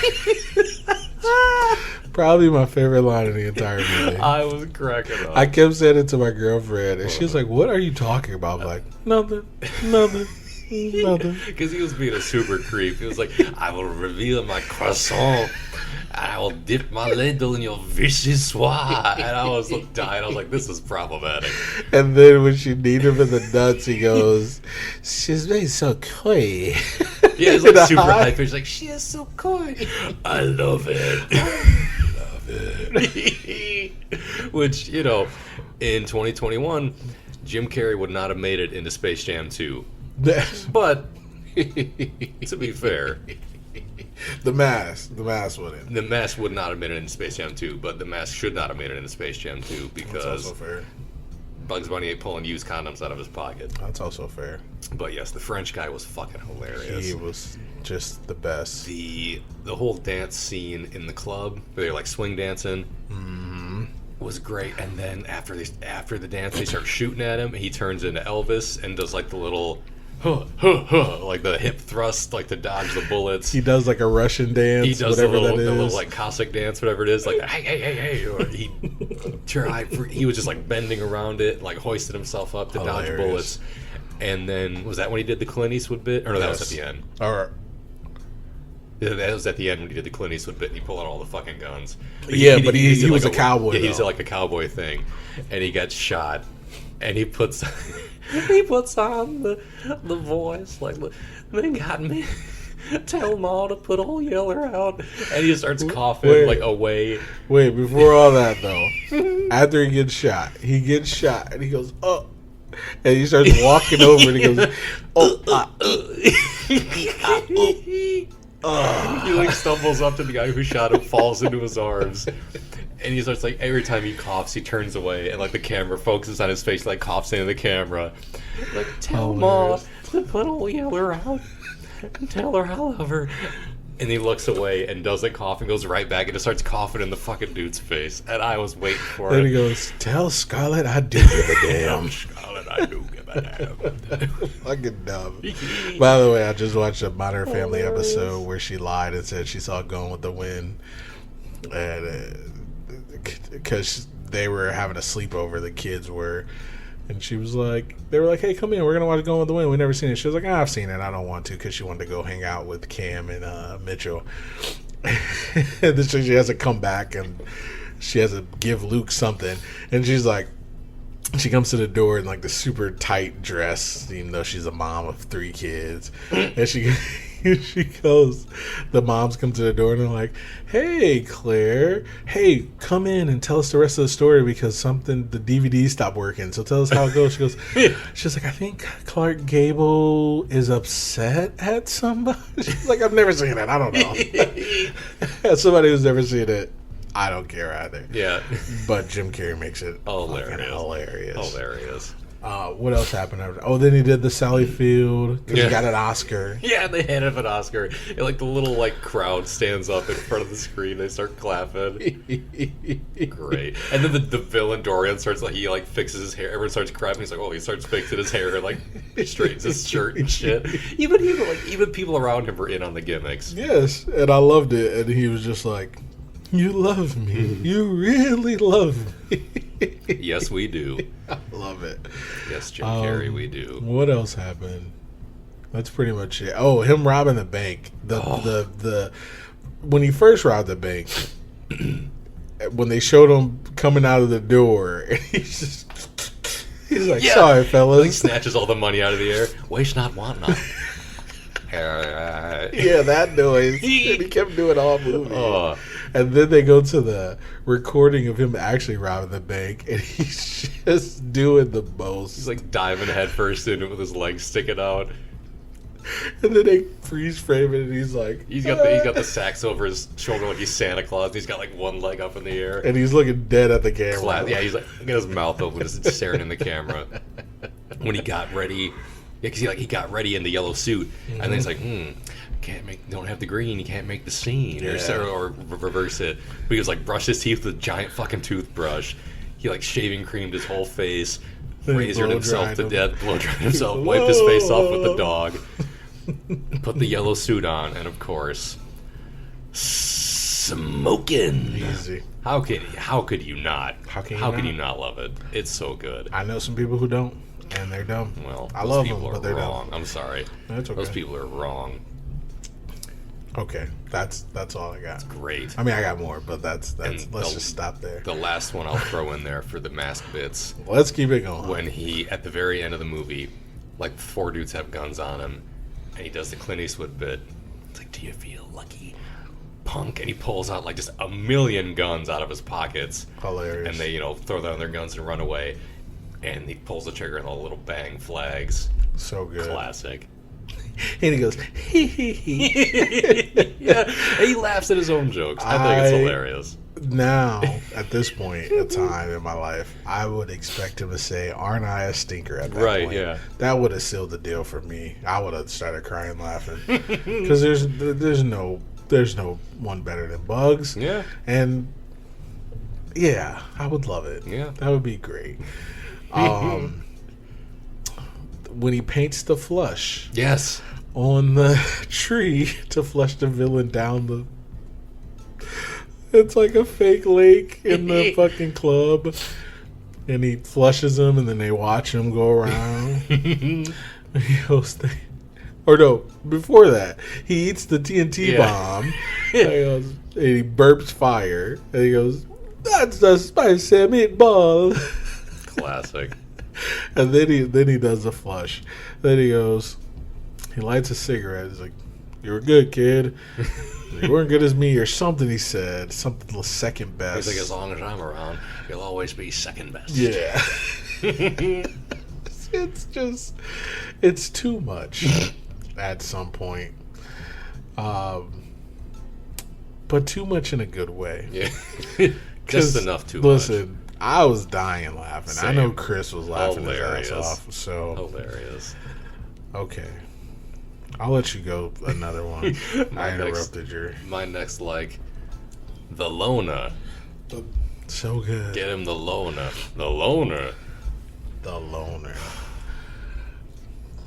Probably my favorite line in the entire movie. I was cracking up. I kept saying it to my girlfriend, and she was like, "What are you talking about?" I'm like, "Nothing, nothing, nothing." Because he was being a super creep. He was like, I will reveal my croissant. I will dip my ladle in your vichyssoise. And I was dying. I was like, this is problematic. And then when she kneed him in the nuts, he goes, "She's made so coy." Yeah, it's like super high pitched. Like, she is so coy. I love it. Love it. Which, you know, in 2021, Jim Carrey would not have made it into Space Jam 2. But, to be fair, The Mask wouldn't. The Mask would not have made it into Space Jam 2, but The Mask should not have made it into Space Jam 2 That's because also fair. Bugs Bunny ain't pulling used condoms out of his pocket. That's also fair. But yes, the French guy was fucking hilarious. He was just the best. The whole dance scene in the club, where they're like swing dancing, was great. And then after the dance, they start shooting at him. He turns into Elvis and does like the little like the hip thrust, like to dodge the bullets. He does like a Russian dance. He does whatever the that little is. like Cossack dance, whatever it is, like hey. Or he was just like bending around it, like hoisted himself up to dodge Hilarious. bullets. And then was that when he did the Clint Eastwood bit? Or no, that was at the end. Or Yeah, that was at the end when he did the Clint Eastwood bit and he pulled out all the fucking guns. But Yeah, but did he was like a cowboy, Yeah, he did though. like a cowboy thing, and he got shot, and he puts he puts on the voice like, they got me. Tell Ma to put old Yeller out, and he starts coughing like away. wait, before all that though, after he gets shot, and he goes, "Oh," and he starts walking over and he goes, "Oh." He like stumbles up to the guy who shot him, falls into his arms, and he starts like every time he coughs, he turns away, and like the camera focuses on his face, like coughs into the camera. Like, tell Ma to put old Yeller out, and tell her I love her. And he looks away and doesn't cough and goes right back and just starts coughing in the fucking dude's face. And I was waiting for Then it. he goes, "Tell Scarlett I do give a damn." Scarlett, I do give a damn. Fucking dumb. By the way, I just watched a Modern Family episode where she lied and said she saw Gone with the Wind, and because they were having a sleepover, the kids were, and she was like, they were like, "Hey, come in, we're gonna watch Gone with the Wind. We never seen it." She was like, "I've seen it. I don't want to," because she wanted to go hang out with Cam and Mitchell. And then she has to come back and she has to give Luke something, and she's like, she comes to the door in like the super tight dress, even though she's a mom of 3 kids. And she goes, the moms come to the door and they're like, "Hey, Claire, hey, come in and tell us the rest of the story because the DVD stopped working. So tell us how it goes." She goes, she's like, "I think Clark Gable is upset at somebody." She's like, "I've never seen it. I don't know." As somebody who's never seen it, I don't care either. Yeah. But Jim Carrey makes it Hilarious. hilarious. What else happened after? Oh, then he did the Sally Field because he got an Oscar. Yeah, they handed him an Oscar. And like the little like crowd stands up in front of the screen. They start clapping. Great. And then the villain Dorian starts like he like fixes his hair. Everyone starts crying. He's like, oh, he starts fixing his hair and like straightens his shirt and shit. Even people around him were in on the gimmicks. Yes, and I loved it. And he was just like, "You love me. You really love me." Yes, we do. I love it. Yes, Jim Carrey, we do. What else happened? That's pretty much it. Oh, him robbing the bank. The when he first robbed the bank, when they showed him coming out of the door, and he's like, "Sorry, fellas." He snatches all the money out of the air. Waste not, want not. Yeah, that noise. And he kept doing all movie. And then they go to the recording of him actually robbing the bank, and he's just doing the most. He's like diving headfirst in it with his legs sticking out. And then they freeze frame it, and he's like, he's got the sacks over his shoulder like he's Santa Claus. And he's got like one leg up in the air, and he's looking dead at the camera. Yeah, he's like got his mouth open, just staring in the camera. When he got ready, because he got ready in the yellow suit, and then he's like, don't have the green, you can't make the scene, or reverse it. But he was like, brushed his teeth with a giant fucking toothbrush. He like shaving creamed his whole face, razored himself to death, blow dried himself, wiped his face off with the dog, put the yellow suit on, and of course, smoking. Easy. How could you not? How could you not love it? It's so good. I know some people who don't, and they're dumb. Well, I love them, people but they're wrong. dumb. I'm sorry. That's okay. Those people are wrong. Okay, that's all I got. It's great. I mean, I got more, but let's just stop there. The last one I'll throw in there for the mask bits. Let's keep it going. When he, at the very end of the movie, like 4 dudes have guns on him, and he does the Clint Eastwood bit. It's like, do you feel lucky, punk? And he pulls out like just a million guns out of his pockets. Hilarious. And they, throw down their guns and run away. And he pulls the trigger and all the little bang flags. So good. Classic. And he goes, hee hee hee. Yeah, and he laughs at his own jokes. I think it's hilarious. Now, at this point in time in my life, I would expect him to say, "Aren't I a stinker?" At that point. Right, yeah. That would have sealed the deal for me. I would have started crying laughing. Because there's no one better than Bugs. Yeah. And, yeah, I would love it. Yeah. That would be great. When he paints the flush. Yes. On the tree to flush the villain down the... It's like a fake lake in the fucking club. And he flushes him, and then they watch him go around. He goes... Or no, before that, he eats the TNT bomb. And he burps fire. And he goes, "That's the spicy meatball." Classic. And then he does the flush. Then he goes, he lights a cigarette. He's like, "You were good, kid. You weren't good as me," or something. He said something second best. He's like, "As long as I'm around, you'll always be second best." Yeah. It's too much at some point. But too much in a good way. Yeah. Just enough too listen, much. I was dying laughing. Same. I know Chris was laughing Hilarious. his ass off. So hilarious. Okay. I'll let you go another one. I interrupted you. My next, the Loner. So good. Get him the Loner. The Loner. The Loner.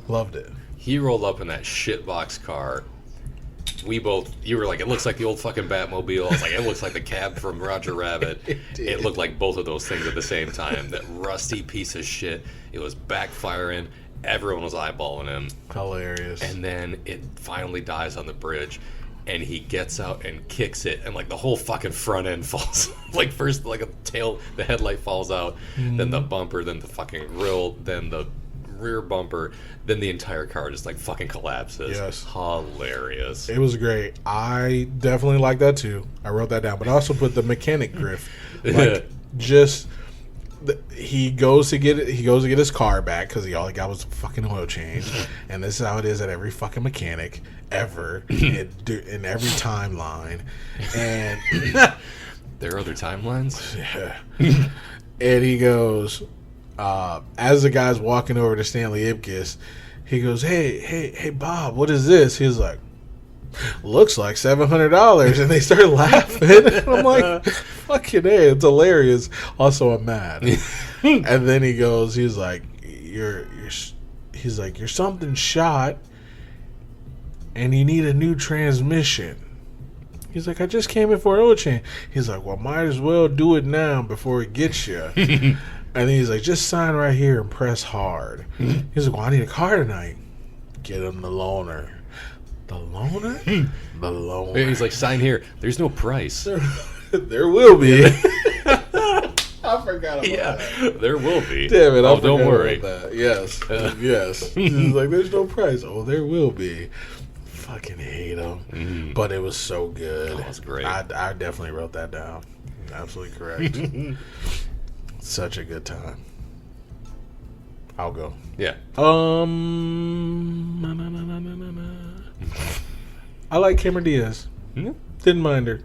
Loved it. He rolled up in that shitbox car. You were like, it looks like the old fucking Batmobile. I was like, it looks like the cab from Roger Rabbit. It looked like both of those things at the same time. That rusty piece of shit. It was backfiring. Everyone was eyeballing him. Hilarious. And then it finally dies on the bridge. And he gets out and kicks it. And, the whole fucking front end falls. First, the headlight falls out. Mm-hmm. Then the bumper. Then the fucking grill. Then the rear bumper. Then the entire car just fucking collapses. Yes. Hilarious. It was great. I definitely like that too. I wrote that down. But I also put the mechanic griff. He goes to get his car back because all he got was a fucking oil change. And this is how it is at every fucking mechanic ever in every timeline. And There are other timelines? Yeah. And he goes, as the guy's walking over to Stanley Ipkiss, he goes, hey, Bob, what is this? He's like, looks like $700. And they start laughing. And I'm like, fucking A, it's hilarious. Also, I'm mad. And then he goes, he's like, you're something shot and you need a new transmission. He's like, I just came in for an oil change. He's like, well, might as well do it now before it gets you. And then he's like, just sign right here and press hard. He's like, well, I need a car tonight. Get him the loaner. The loaner? The loaner. And he's like, sign here. There's no price. There will be. I forgot about that. There will be. Damn it. Oh, don't worry. That. Yes. Yes. He's like, there's no price. Oh, there will be. Fucking hate him. But it was so good. That was great. I definitely wrote that down. Absolutely correct. Such a good time. I'll go. Yeah. I like Cameron Diaz. Yeah. Didn't mind her.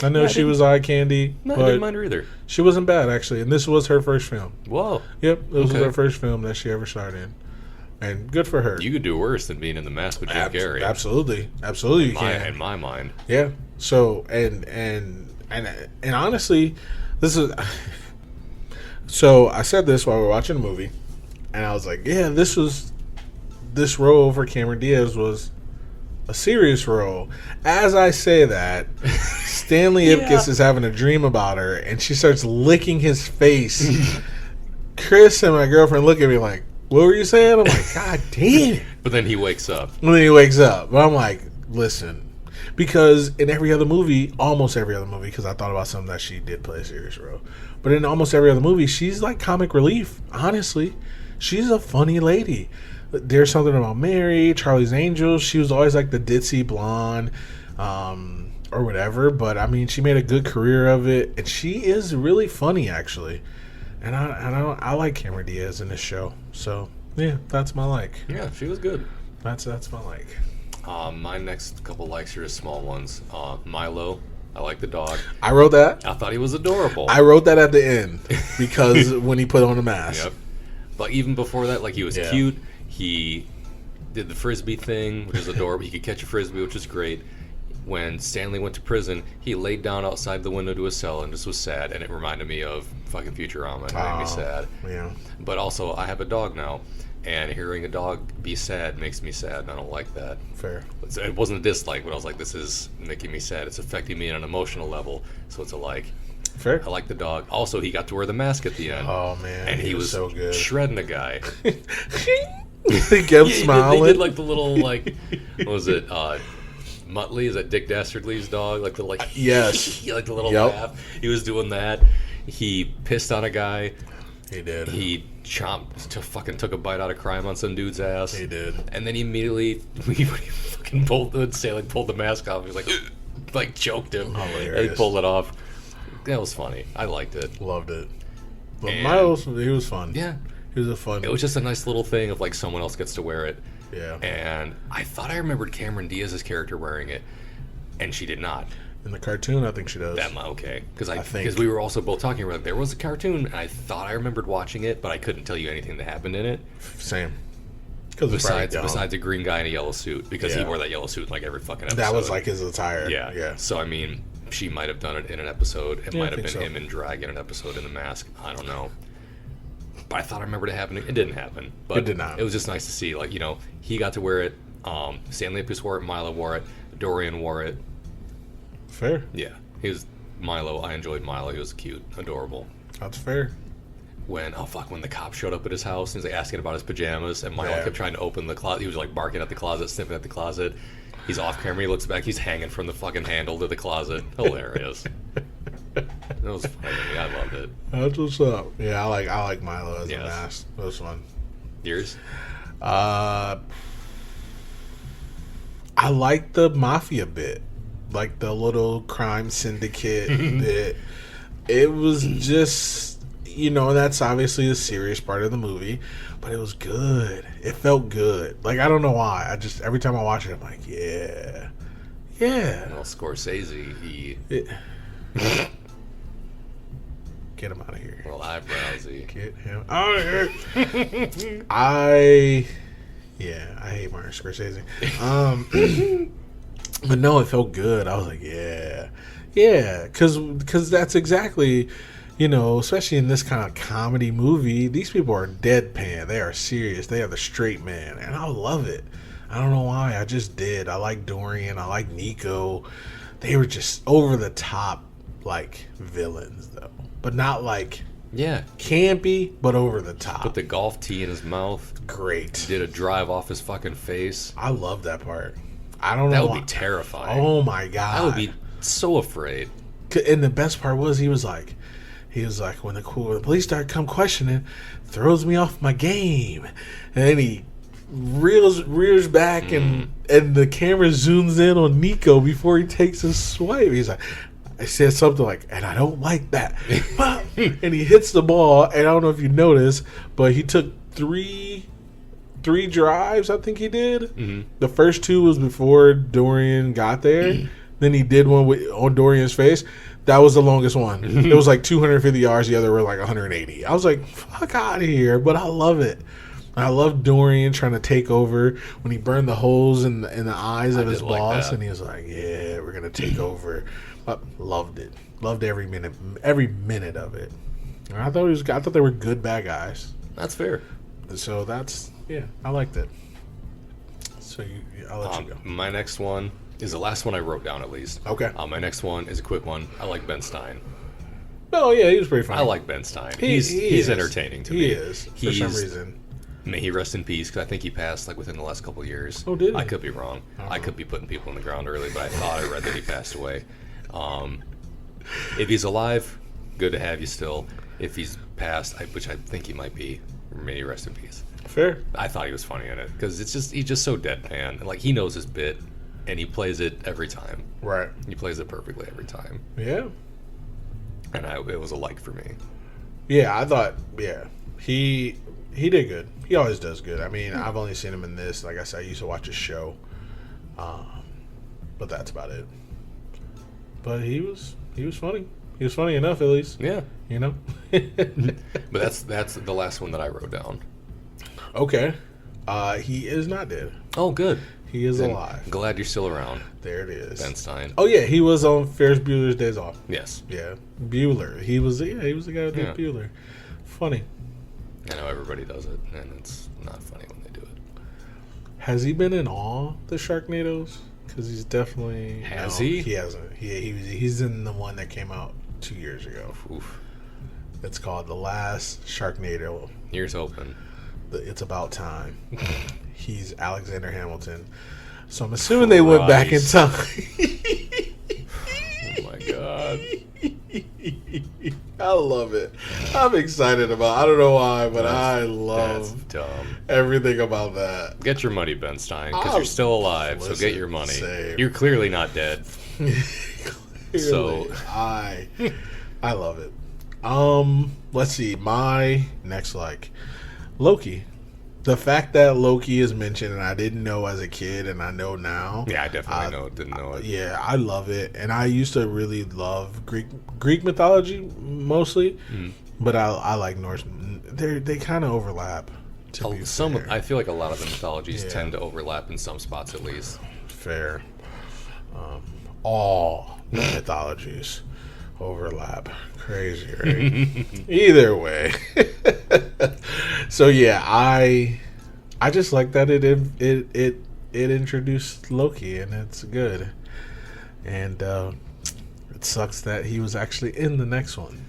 I know she was eye candy, No, I but didn't mind her either. she wasn't bad actually. And this was her first film. Whoa. Yep, this was Okay. her first film that she ever starred in, and good for her. You could do worse than being in The Mask with Jim Carrey. Absolutely, you can. In my mind. Yeah. So and honestly, this is. So I said this while we were watching the movie, and I was like, yeah, this role for Cameron Diaz was a serious role. As I say that, Stanley Ipkiss is having a dream about her, and she starts licking his face. Chris and my girlfriend look at me like, what were you saying? I'm like, God damn it. But then he wakes up. And then he wakes up. But I'm like, listen. Because in every other movie, almost every other movie, because I thought about something that she did play a serious role. But in almost every other movie, she's like comic relief. Honestly, she's a funny lady. There's Something About Mary, Charlie's Angels. She was always like the ditzy blonde, or whatever. But I mean, she made a good career of it, and she is really funny actually. And I like Cameron Diaz in this show. So yeah, that's my like. Yeah, she was good. That's my like. My next couple likes are just small ones. Milo. I like the dog. I wrote that. I thought he was adorable. I wrote that at the end because when he put on the mask. Yep. But even before that, like, he was cute. He did the frisbee thing, which is adorable. He could catch a frisbee, which is great. When Stanley went to prison, he laid down outside the window to his cell and just was sad, and it reminded me of fucking Futurama. It made me sad. Yeah. But also, I have a dog now, and hearing a dog be sad makes me sad, and I don't like that. Fair. It wasn't a dislike, but I was like, this is making me sad. It's affecting me on an emotional level, so it's a like. Fair. I like the dog. Also, he got to wear the mask at the end. Oh man, and he was so good. Shredding a guy. He kept smiling. They did like the little like, what was it? Muttley, is that Dick Dastardly's dog? Like the yes, like the little laugh. He was doing that. He pissed on a guy. He did. He fucking took a bite out of crime on some dude's ass. He did. And then he immediately when he fucking pulled the mask off. He was like choked him. Hilarious. And he pulled it off. That was funny. I liked it. Loved it. But Miles, he was fun. Yeah. He was a fun. It was just a nice little thing of like someone else gets to wear it. Yeah. And I thought I remembered Cameron Diaz's character wearing it, and she did not. In the cartoon, I think she does. Okay. Because we were also both talking about there was a cartoon, and I thought I remembered watching it, but I couldn't tell you anything that happened in it. Same. Besides a green guy in a yellow suit, because he wore that yellow suit in like every fucking episode. That was like his attire. Yeah. Yeah. So I mean, she might have done it in an episode. It might have been so. him in drag in an episode in the mask. I don't know. But I thought I remembered it happening. It didn't happen. But it did not. It was just nice to see. Like, he got to wear it. Stanley Ipkiss wore it. Milo wore it. Dorian wore it. Fair. Yeah. He was Milo. I enjoyed Milo. He was cute. Adorable. That's fair. When the cop showed up at his house, and he was like asking about his pajamas, and Milo kept trying to open the closet. He was like barking at the closet, sniffing at the closet. He's off camera. He looks back. He's hanging from the fucking handle to the closet. Hilarious. That was funny to me. I loved it. That's what's up. Yeah, I like Milo as a mask. That was fun. Yours? I like the mafia bit, like the little crime syndicate bit. It was just, that's obviously a serious part of the movie, but it was good. It felt good. Like, I don't know why. I just, every time I watch it, I'm like, yeah. Well, Scorsese, Get him out of here. Well, eyebrowsy. Get him out of here. I hate Martin Scorsese. But no, it felt good. I was like, yeah, because that's exactly, especially in this kind of comedy movie, these people are deadpan. They are serious. They are the straight man, and I love it. I don't know why. I just did. I like Dorian. I like Nico. They were just over the top, like villains, though, but not like campy, but over the top. Put the golf tee in his mouth. Great. Did a drive off his fucking face. I love that part. I don't know. That would be terrifying. Oh my god. I would be so afraid. And the best part was he was like, when the police start come questioning, throws me off my game, and then he rears back and the camera zooms in on Nico before he takes a swipe. He's like, I said something like, and I don't like that. And he hits the ball, and I don't know if you noticed, but he took three drives, I think he did. Mm-hmm. The first two was before Dorian got there. Then he did one on Dorian's face. That was the longest one. It was like 250 yards. The other were like 180. I was like, fuck out of here. But I love it. I love Dorian trying to take over when he burned the holes in the eyes of his boss. And he was like, yeah, we're going to take over. Loved it. Loved every minute of it. And I thought they were good bad guys. That's fair. So I liked it. So I'll let you go. My next one is the last one I wrote down, at least. Okay. My next one is a quick one. I like Ben Stein. Oh yeah, he was pretty funny. I like Ben Stein. He's entertaining to me. He is for some reason. May he rest in peace, because I think he passed like within the last couple of years. Oh, did he? I could be wrong. I could be putting people in the ground early, but I thought I read that he passed away. If he's alive, good to have you still. If he's passed, which I think he might be, may he rest in peace. Fair. I thought he was funny in it because he's just so deadpan, and like he knows his bit, and he plays it every time. Right. He plays it perfectly every time. Yeah. And it was a like for me. Yeah, I thought. Yeah, he did good. He always does good. I mean, I've only seen him in this. Like I said, I used to watch his show, but that's about it. But he was funny. He was funny enough, at least. Yeah. But that's the last one that I wrote down. Okay. He is not dead. Oh, good. He is alive. Glad you're still around. There it is. Ben Stein. Oh yeah, he was on Ferris Bueller's Days Off. Yes. Yeah. Bueller. He was the guy who did Bueller. Funny. I know everybody does it, and it's not funny when they do it. Has he been in all the Sharknadoes? Because he's definitely... Has he? He hasn't. He's in the one that came out 2 years ago. Oof. It's called The Last Sharknado. Here's hoping. It's About Time. He's Alexander Hamilton. So I'm assuming they went back in time. Oh my god. I love it. I'm excited about it. I don't know why, but I love that's dumb. Everything about that. Get your money, Ben Stein, because you're still alive, so get your money. Same. You're clearly not dead. So I love it. Let's see. My next Loki. The fact that Loki is mentioned and I didn't know as a kid and I know now. Yeah, I definitely didn't know it. Yeah, I love it. And I used to really love Greek mythology mostly, but I like Norse. They kind of overlap. I feel like a lot of the mythologies tend to overlap in some spots at least. Fair. All mythologies overlap. Crazy, right? Either way. So yeah, I just like that it introduced Loki and it's good. And it sucks that he was actually in the next one,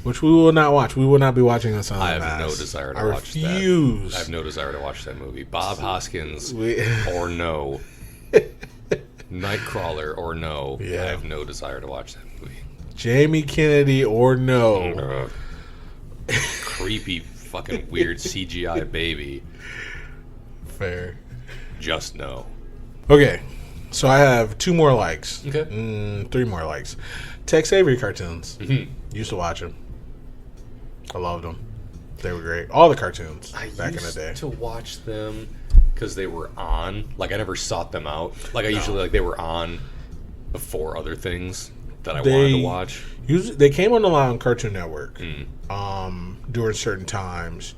which we will not watch. We will not be watching this on. I have no desire to watch that. I have no desire to watch that movie. Bob Hoskins or no. Nightcrawler or no. Yeah. I have no desire to watch that movie. Jamie Kennedy or no. Creepy fucking weird CGI baby. Fair. Just no. Okay. So I have 2 more likes. Okay. 3 more likes. Tex Avery cartoons. Mm-hmm. Used to watch them. I loved them. They were great. All the cartoons back in the day. I used to watch them because they were on. Like I never sought them out. Like I usually they were on before other things. that I wanted to watch? They came on a lot on Cartoon Network during certain times.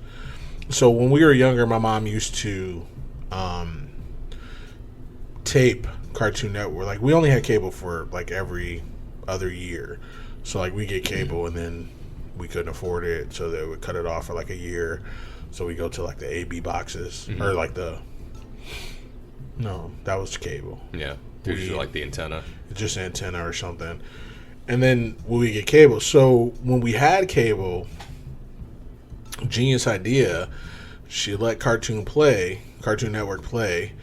So when we were younger, my mom used to tape Cartoon Network. Like, we only had cable for like every other year. So like, we get cable and then we couldn't afford it, so they would cut it off for like a year. So we go to like the AB boxes or like no, that was cable. Yeah, usually like the antenna, just antenna or something. And then when we get cable, so when we had cable, genius idea, she let Cartoon Network play,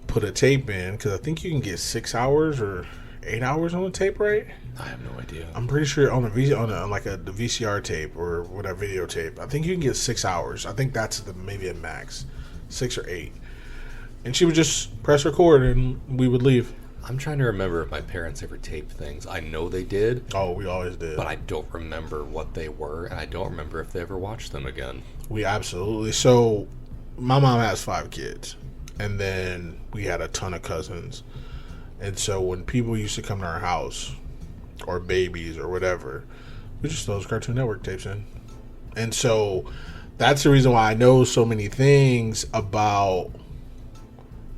put a tape in, because I think you can get 6 hours or 8 hours on the tape, right? I have no idea. I'm pretty sure on the VCR tape or whatever videotape, I think you can get 6 hours. I think that's maybe a max, 6 or 8. And she would just press record and we would leave. I'm trying to remember if my parents ever taped things. I know they did. Oh, we always did. But I don't remember what they were, and I don't remember if they ever watched them again. We absolutely. So, my mom has 5 kids, and then we had a ton of cousins. And so when people used to come to our house, or babies or whatever, we just throw those Cartoon Network tapes in. And so that's the reason why I know so many things about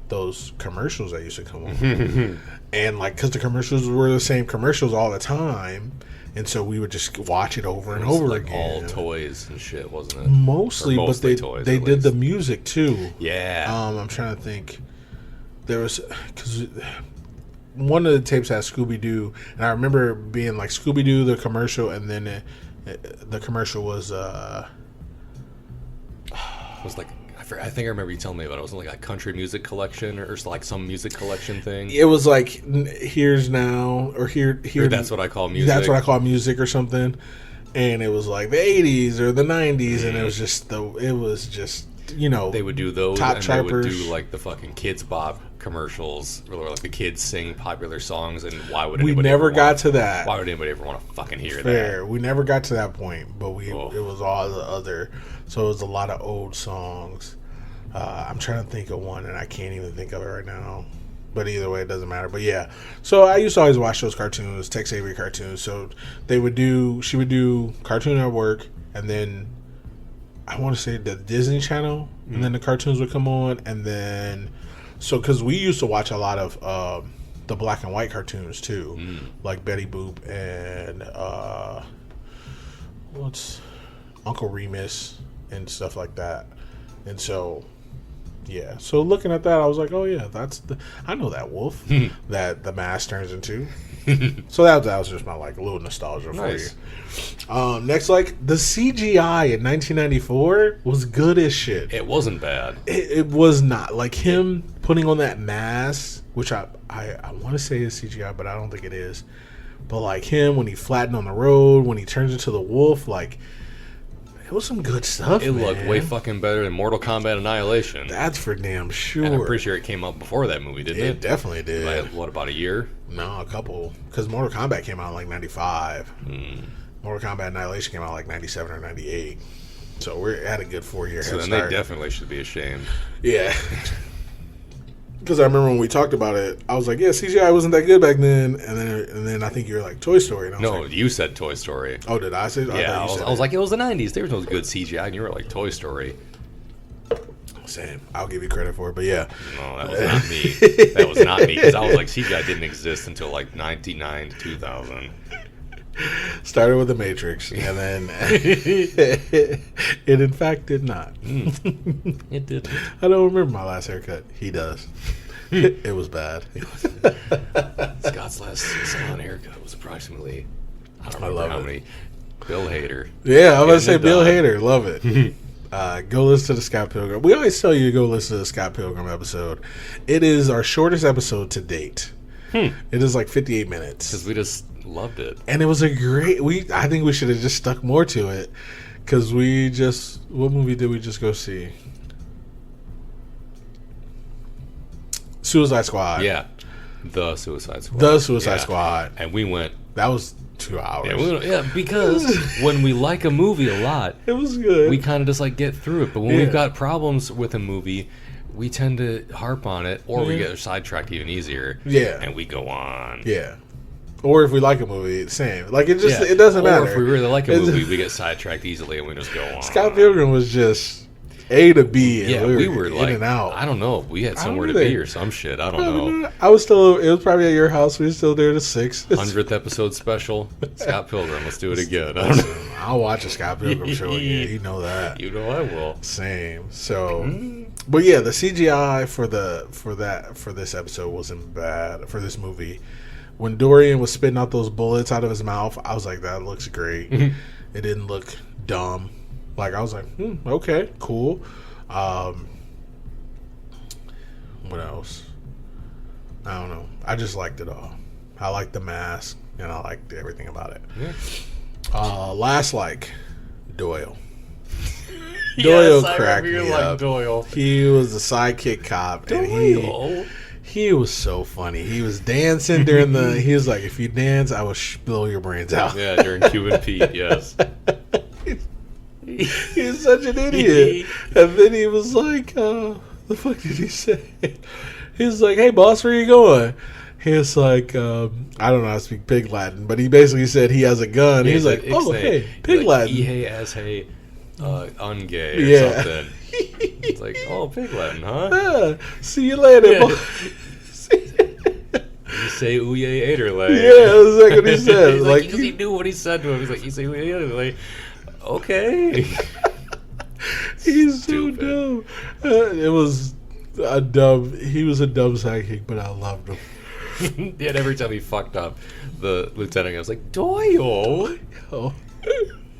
those commercials that used to come on. And like, because the commercials were the same commercials all the time, and so we would just watch it over and over like again. All toys and shit, wasn't it? Mostly but they toys, they did the music too. Yeah. I'm trying to think. There was, because one of the tapes had Scooby-Doo, and I remember being like Scooby-Doo the commercial, and then the commercial was it was like, I think I remember you telling me about it. It was like a country music collection or like some music collection thing. It was like, here's now, or here. Or that's what I call music. That's what I call music or something. And it was like the 80s or the 90s, and it was just you know, they would do those, Top and Trappers. They would do like the fucking Kids Bop commercials, where like the kids sing popular songs. And why would anybody never got to that? Why would anybody ever want to fucking hear Fair. that? We never got to that point, but it was all the other. So it was a lot of old songs. I'm trying to think of one, and I can't even think of it right now. But either way, it doesn't matter. But yeah, so I used to always watch those cartoons, Tex Avery cartoons. So she would do Cartoon Network, and then I want to say the Disney Channel, and then the cartoons would come on, and then because we used to watch a lot of the black and white cartoons too, like Betty Boop and what's Uncle Remus and stuff like that, and so. Yeah, so looking at that, I was like, "Oh yeah, I know that wolf that the mask turns into." So that was just my like little nostalgia for you. Next, like the CGI in 1994 was good as shit. It wasn't bad. It was not like him putting on that mask, which I want to say is CGI, but I don't think it is. But like him when he flattened on the road, when he turns into the wolf, like. It was some good stuff. It looked way fucking better than Mortal Kombat Annihilation. That's for damn sure. And I'm pretty sure it came out before that movie, didn't it? It definitely did. Like, what, about a year? No, a couple. Because Mortal Kombat came out in like 95. Mortal Kombat Annihilation came out like 97 or 98. So we had a good 4-year head start. So then they definitely should be ashamed. Yeah. Because I remember when we talked about it, I was like, yeah, CGI wasn't that good back then. And then I think you were like, Toy Story. And I was no, like, you said Toy Story. Oh, did I say that? Yeah, I was like, it was the 90s. There was no good CGI, and you were like, Toy Story. Same. I'll give you credit for it, but yeah. No, that was not me. That was not me, because I was like, CGI didn't exist until like 99 to 2000. Started with The Matrix, and then it in fact did not. It did. I don't remember my last haircut. He does. It was bad. Scott's last salon haircut was approximately, I don't remember how many. Bill Hader. Yeah, I was going to say Bill Hader. Love it. Go listen to the Scott Pilgrim. We always tell you to go listen to the Scott Pilgrim episode. It is our shortest episode to date. It is like 58 minutes. Because we just loved it. And it was a great... I think we should have just stuck more to it. Because what movie did we just go see? Suicide Squad. Yeah. The Suicide Squad. The Suicide Squad. And we went... That was 2 hours. Yeah, because when we like a movie a lot... It was good. We kind of just like get through it. But when we've got problems with a movie... We tend to harp on it, or we get sidetracked even easier. Yeah. And we go on. Yeah. Or if we like a movie, same. Like, it just, it doesn't matter. Or if we really like a movie, we get sidetracked easily and we just go on. Scott Pilgrim was just A to B. And we were in like, and out. I don't know. We had somewhere to be or some shit. I don't know. I was still, it was probably at your house. We were still there to 6. 100th episode special. Scott Pilgrim. Let's do it again. I don't know. I'll watch a Scott Pilgrim show again. You know that. You know I will. Same. So, but yeah, the CGI for this episode wasn't bad for this movie. When Dorian was spitting out those bullets out of his mouth, I was like, that looks great. It didn't look dumb. Like, I was like, okay, cool. What else? I don't know. I just liked it all. I liked the mask, and I liked everything about it. Yeah. Last, Doyle. Doyle yes, cracked me up. Doyle. He was the sidekick cop, and he was so funny. He was dancing during the. He was like, "If you dance, I will blow your brains out." Yeah, during Cuban Pete. Yes. He's such an idiot. And then he was like, "The fuck did he say?" He was like, "Hey, boss, where you going?" He was like, I don't know how to speak Pig Latin, but he basically said he has a gun. Yeah, he's like, "Oh, hey, Pig Latin." Hey, as hey. Ungay or something. It's like, oh, Pig Latin, huh? See you later. Yeah. You say Uye Aderlay. Yeah, that's exactly what he said. He's like, he knew what he said to him. He's like, you say Uye Aderlay. Okay. He's so dumb. It was a dumb. He was a dumb sidekick, but I loved him. Yeah, and every time he fucked up, the lieutenant was like, Doyle. Oh.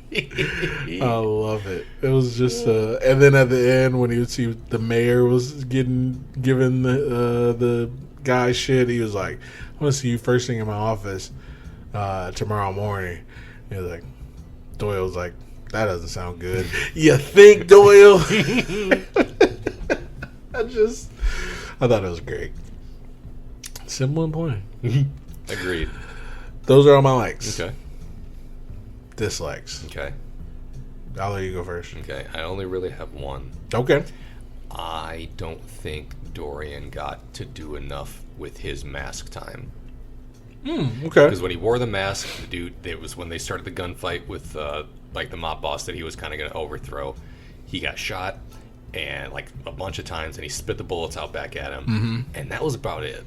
I love it. It was just, and then at the end when he would see the mayor was given the guy shit, he was like, "I want to see you first thing in my office tomorrow morning." He was like, Doyle was like, "That doesn't sound good." You think, Doyle? I thought it was great. Simple and plain. Agreed. Those are all my likes. Okay. Dislikes. Okay. I'll let you go first. Okay. I only really have one. Okay. I don't think Dorian got to do enough with his mask time. Okay. Because when he wore the mask, the dude, it was when they started the gunfight with the mob boss that he was kind of going to overthrow. He got shot and a bunch of times, and he spit the bullets out back at him, and that was about it.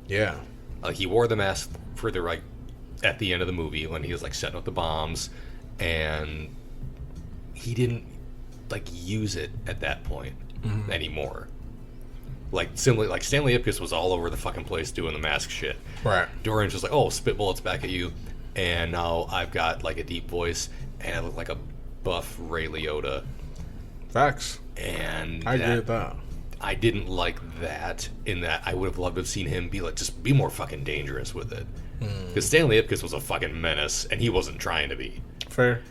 Yeah. He wore the mask for the at the end of the movie when he was setting up the bombs, and he didn't use it at that point anymore. Similarly, Stanley Ipkiss was all over the fucking place doing the mask shit. Right. Dorian's just oh, spit bullets back at you, and now I've got a deep voice and I look like a buff Ray Liotta. Facts. And I agree with that. I didn't like that. In that, I would have loved to have seen him be just be more fucking dangerous with it. Because Stanley Ipkiss was a fucking menace, and he wasn't trying to be. Fair.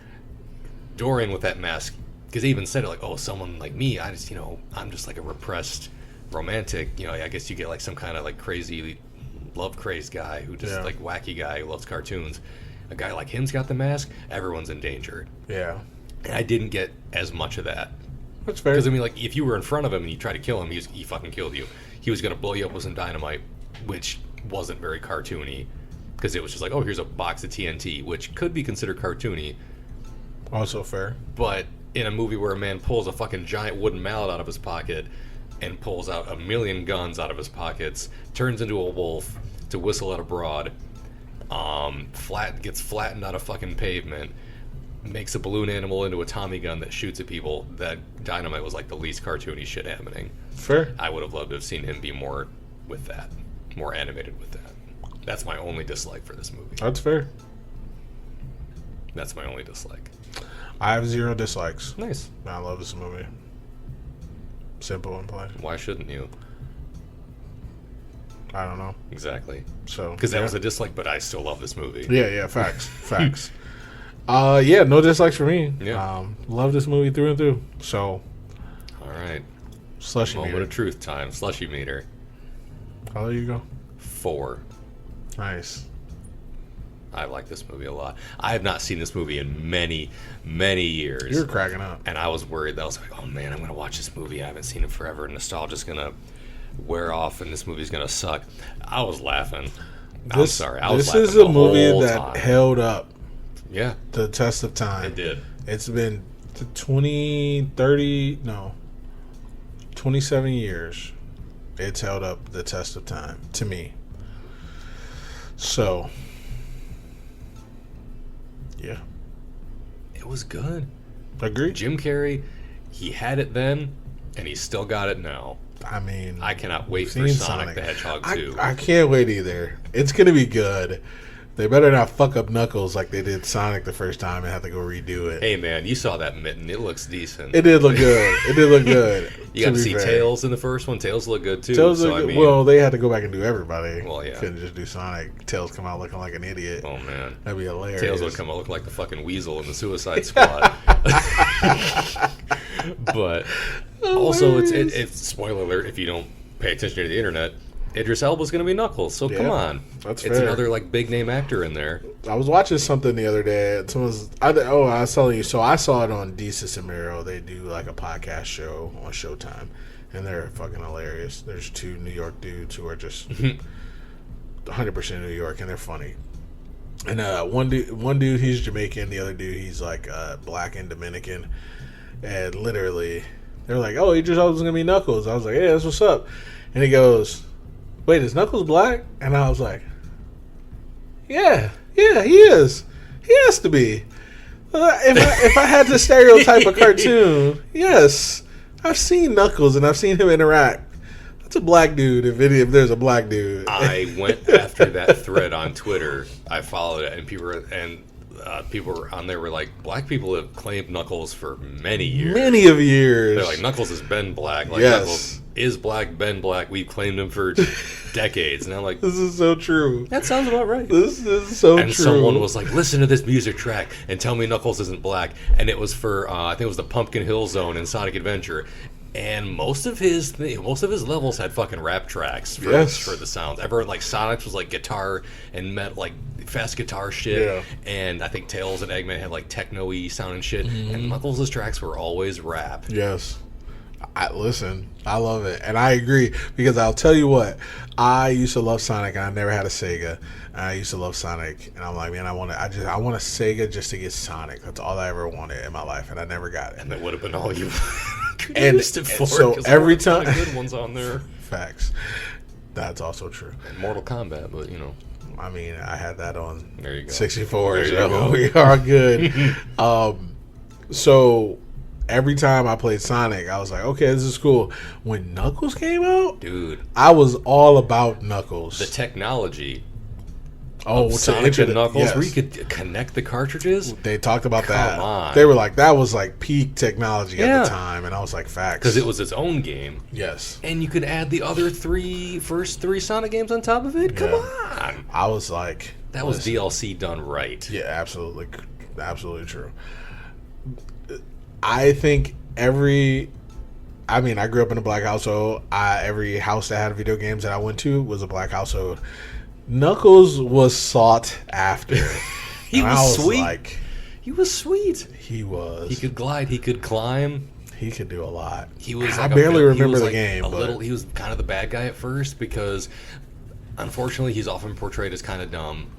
Dorian with that mask, because he even said it oh, someone like me, I just I'm just a repressed romantic. I guess you get some kind of crazy love crazed guy who just wacky guy who loves cartoons. A guy like him's got the mask. Everyone's in danger. Yeah. And I didn't get as much of that. That's fair. Because if you were in front of him and you tried to kill him, he fucking killed you. He was gonna blow you up with some dynamite, which wasn't very cartoony. Because it was just oh, here's a box of TNT, which could be considered cartoony. Also fair. But in a movie where a man pulls a fucking giant wooden mallet out of his pocket and pulls out 1,000,000 guns out of his pockets, turns into a wolf to whistle at a broad, gets flattened on a fucking pavement, makes a balloon animal into a Tommy gun that shoots at people, that dynamite was the least cartoony shit happening. Fair. I would have loved to have seen him be more with that, more animated with that. That's my only dislike for this movie. That's fair. That's my only dislike. I have 0 dislikes. Nice. I love this movie. Simple and plain. Why shouldn't you? I don't know. Exactly. So because that was a dislike, but I still love this movie. Yeah, facts. Facts. Yeah, no dislikes for me. Yeah. Love this movie through and through. So all right. Slushie Moment Meter. of truth time. Slushie Meter. I'll let you go. 4. Nice. I like this movie a lot. I have not seen this movie in many, many years. You're cracking up. And I was worried that I was oh man, I'm going to watch this movie. I haven't seen it forever. Nostalgia's going to wear off and this movie's going to suck. I was laughing. I'm sorry. I was This is laughing a the movie whole that time. held up Yeah, the test of time. it did. It's been 27 years. It's held up the test of time to me. So, yeah. It was good. Agree? Jim Carrey, he had it then, and he's still got it now. I mean, I cannot wait for Sonic the Hedgehog 2. I can't wait either. It's going to be good. They better not fuck up Knuckles like they did Sonic the first time and have to go redo it. Hey, man, you saw that mitten. It looks decent. It did look good. It did look good. You got to see Tails in the first one. Tails look good, too. Tails look good. Well, they had to go back and do everybody. Well, yeah. Couldn't just do Sonic. Tails come out looking like an idiot. Oh, man. That'd be hilarious. Tails would come out look like the fucking weasel in the Suicide Squad. But also, it's spoiler alert if you don't pay attention to the internet. Idris Elba's going to be Knuckles, so come on. That's it's fair. another like big name actor in there. I was watching something the other day. I was telling you. So I saw it on Desus and Mero. They do like a podcast show on Showtime, and they're fucking hilarious. There's two New York dudes who are just 100% New York, and they're funny. And one dude, he's Jamaican. The other dude, he's like black and Dominican. And literally, they're like, "Oh, Idris Elba's gonna be Knuckles." I was like, "Yeah, that's what's up." And he goes, "Wait, is Knuckles black?" And I was like, Yeah, he is. He has to be. If I had to stereotype a cartoon, yes, I've seen Knuckles and I've seen him interact. That's a black dude. If there's a black dude, I went after that thread on Twitter. I followed it, and people were on there were like, black people have claimed Knuckles for many years. Many of years. They're like, Knuckles has been black. Like, yes. Knuckles is black, been black. We've claimed him for decades. And I'm like, this is so true. That sounds about right. This is so true. And someone was like, listen to this music track and tell me Knuckles isn't black. And it was for, I think it was the Pumpkin Hill Zone in Sonic Adventure. And most of his levels had fucking rap tracks for the sounds. Everyone like Sonic's was like guitar and like fast guitar shit. Yeah. And I think Tails and Eggman had like techno-y sounding shit. Mm-hmm. And Knuckles' tracks were always rap. Yes. I love it, and I agree, because I'll tell you what, I used to love Sonic, and I never had a Sega. And I used to love Sonic, and I'm like, man, I want a Sega just to get Sonic. That's all I ever wanted in my life, and I never got it. And that would have been all you could and used it for. So every time, good ones on there. Facts. That's also true. And Mortal Kombat, but I mean, I had that on there you go. 64, so we are good. So every time I played Sonic, I was like, okay, this is cool. When Knuckles came out, dude, I was all about Knuckles. The technology of Sonic and Knuckles, where you could connect the cartridges. They talked about that. Come on. They were like, that was like peak technology at the time, and I was like, facts. Because it was its own game. Yes. And you could add the other first three Sonic games on top of it? Come on. I was like... That was DLC done right. Yeah, absolutely. Absolutely true. I think I grew up in a black household. Every house that had video games that I went to was a black household. Knuckles was sought after. He was sweet. He was sweet. He was. He could glide. He could climb. He could do a lot. He was. I barely remember the game. He was kind of the bad guy at first because, unfortunately, he's often portrayed as kind of dumb.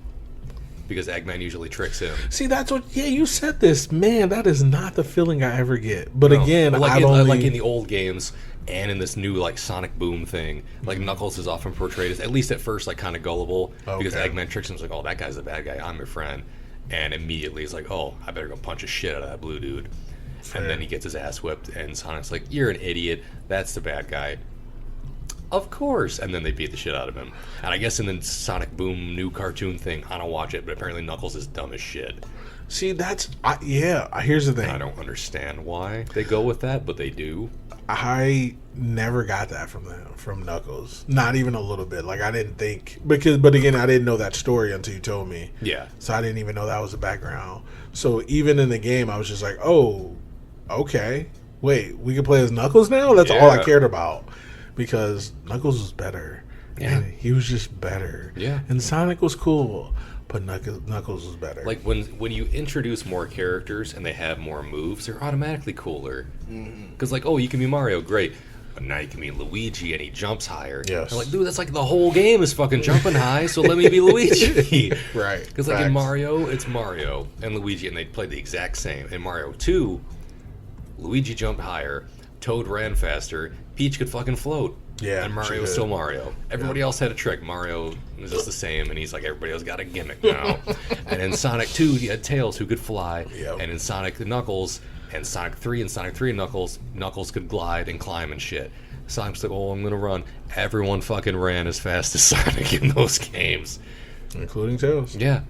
Because Eggman usually tricks him. See, that's what... Yeah, you said this. Man, that is not the feeling I ever get. But again, like in the old games and in this new, like, Sonic Boom thing, like, Knuckles is often portrayed as, at least at first, like, kind of gullible. Okay. Because Eggman tricks him. He's like, oh, that guy's a bad guy. I'm your friend. And immediately he's like, oh, I better go punch the shit out of that blue dude. Fair. And then he gets his ass whipped. And Sonic's like, you're an idiot. That's the bad guy. Of course. And then they beat the shit out of him. And I guess in the Sonic Boom new cartoon thing, I don't watch it, but apparently Knuckles is dumb as shit. See, here's the thing. I don't understand why they go with that, but they do. I never got that from Knuckles. Not even a little bit. Like, I didn't think... But again, I didn't know that story until you told me. Yeah. So I didn't even know that was the background. So even in the game, I was just like, oh, okay. Wait, we can play as Knuckles now? That's all I cared about. Because Knuckles was better. Yeah. And he was just better. Yeah. And Sonic was cool, but Knuckles was better. Like, when you introduce more characters and they have more moves, they're automatically cooler. Because, like, oh, you can be Mario, great. Now you can be Luigi and he jumps higher. Yes. I'm like, dude, that's like the whole game is fucking jumping high, so let me be Luigi. Right. Because like in Mario, it's Mario and Luigi, and they play the exact same. In Mario 2, Luigi jumped higher, Toad ran faster, Peach could fucking float. Yeah, and Mario was still Mario. Everybody else had a trick. Mario was just the same, and he's like, everybody else got a gimmick now. And in Sonic 2, you had Tails who could fly, and in Sonic Knuckles, and Sonic 3 and Knuckles could glide and climb and shit. Sonic's like, oh, I'm gonna run. Everyone fucking ran as fast as Sonic in those games. Including Tails. Yeah.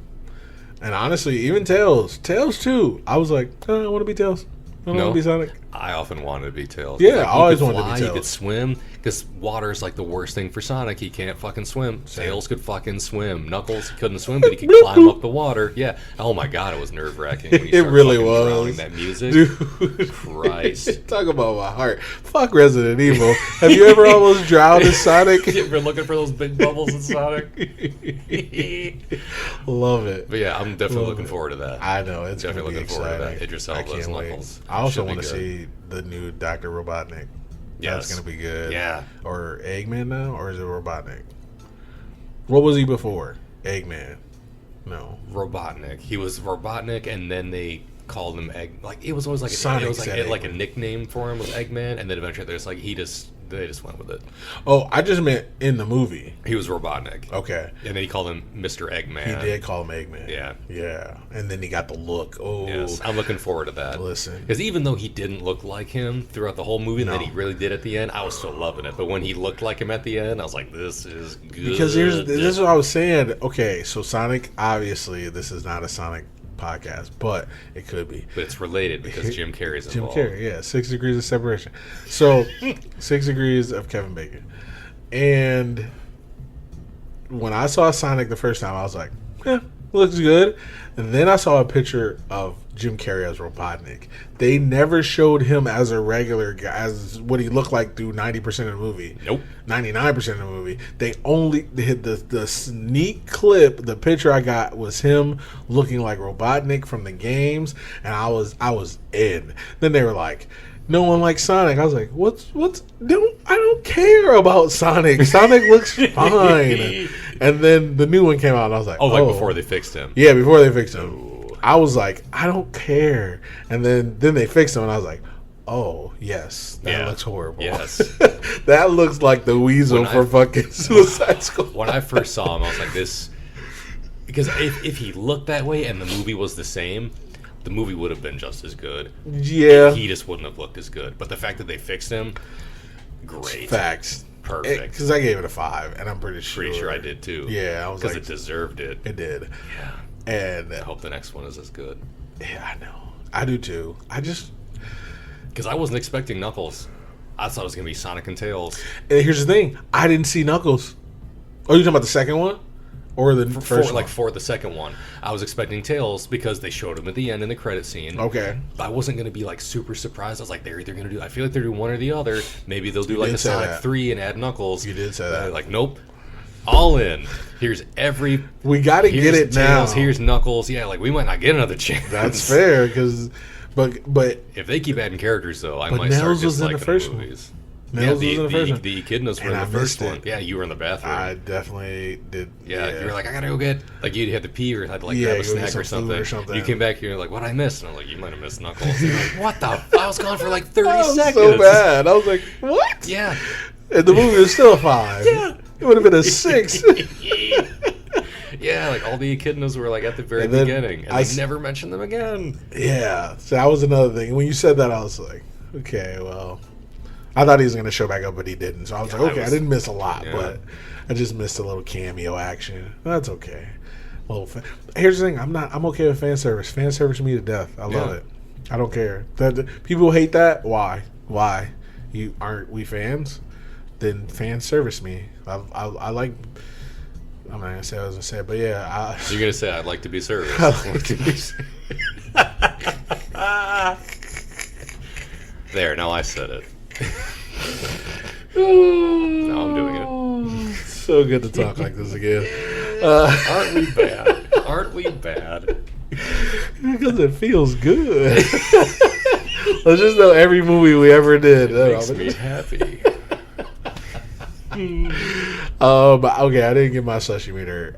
And honestly, even Tails too. I was like, oh, I want to be Tails. I don't want to be Sonic. I often wanted to be Tails. Yeah, like, I always wanted to be Tails. He could swim, because water is like the worst thing for Sonic. He can't fucking swim. Tails could fucking swim. Knuckles, he couldn't swim, but he could climb up the water. Yeah. Oh my god, it was nerve-wracking. When It really was. That music. Dude. Christ. Talk about my heart. Fuck Resident Evil. Have you ever almost drowned in Sonic? You've been looking for those big bubbles in Sonic. Love it. But yeah, I'm definitely looking forward to that. I know. It's definitely looking exciting. forward to that. Idris Elba's Knuckles. I also want to see the new Dr. Robotnik. Yes. That's going to be good. Yeah. Or Eggman now? Or is it Robotnik? What was he before? Eggman. No. Robotnik. He was Robotnik, and then they called him Egg. Like it was always like Sonic it was like a Eggman. nickname for him was Eggman, and then eventually there's like they just went with it. Oh, I just meant in the movie. He was Robotnik. Okay. And then he called him Mr. Eggman. He did call him Eggman. Yeah. Yeah. And then he got the look. Oh. Yes. I'm looking forward to that. Listen. Because even though he didn't look like him throughout the whole movie, and then he really did at the end, I was still loving it. But when he looked like him at the end, I was like, this is good. Because this is what I was saying. Okay, so Sonic, obviously, this is not a Sonic podcast, but it could be. But it's related because Jim Carrey's involved. Jim Carrey, yeah. 6 degrees of separation. So, 6 degrees of Kevin Bacon. And when I saw Sonic the first time, I was like, looks good. And then I saw a picture of Jim Carrey as Robotnik. They never showed him as a regular guy, as what he looked like through 90% of the movie. Nope. 99% of the movie. They only did the sneak clip. The picture I got was him looking like Robotnik from the games, and I was in. Then they were like, no one likes Sonic. I was like, I don't care about Sonic. Sonic looks fine. And then the new one came out, and I was like, like before they fixed him. Yeah, before they fixed him. I was like, I don't care. And then they fixed him, and I was like, oh, yes, that looks horrible. Yes. That looks like the weasel for fucking Suicide Squad. When I first saw him, I was like, this... Because if he looked that way and the movie was the same, the movie would have been just as good. Yeah. He just wouldn't have looked as good. But the fact that they fixed him, great. Facts. Perfect. Because I gave it a 5, and I'm pretty sure. Pretty sure I did too. Yeah, I was like... Because it deserved it. It did. Yeah. And I hope the next one is as good. Yeah, I know. I do too. Because I wasn't expecting Knuckles. I thought it was going to be Sonic and Tails. And here's the thing. I didn't see Knuckles. Oh, you talking about the second one? Or the first one? For the second one. I was expecting Tails because they showed him at the end in the credit scene. Okay. I wasn't going to be like super surprised. I was like, they're either going to do... I feel like they're doing one or the other. Maybe they'll do like a Sonic 3 and add Knuckles. You did say that. Like, nope. All in. Here's we got to get it Tails, now. Here's Knuckles. Yeah, like we might not get another chance. That's fair, because, but if they keep adding characters though, I might Nails start was in disliking the first movies. Nails was in the first one. The echidnas were in the first one. Yeah, you were in the bathroom. I definitely did. Yeah, you were like, I gotta go get, like you had to pee or had to like grab a snack or something. You came back here and you're like, what I missed? And I'm like, you might have missed Knuckles. And you're like, what the? I was gone for like 30 seconds. So bad. I was like, what? Yeah. And the movie was still a 5. Yeah. It would have been a 6. Yeah, like all the echidnas were like at the very beginning, and I never mentioned them again. Yeah, so that was another thing. When you said that, I was like, okay, well, I thought he was going to show back up, but he didn't. So I was like, okay, I didn't miss a lot, but I just missed a little cameo action. That's okay. Here's the thing: I'm okay with fan service. Fan service me to death. I love it. I don't care. People hate that. Why? Aren't we fans? Then fan service me. I like. I'm not gonna say what I was gonna say, but yeah. You're gonna say I'd like to be serviced. I like to be There, now I said it. Now I'm doing it. So good to talk like this again. Aren't we bad? Aren't we bad? Because it feels good. Let's just know every movie we ever did. It makes me happy. Okay, I didn't get my Slushie Meter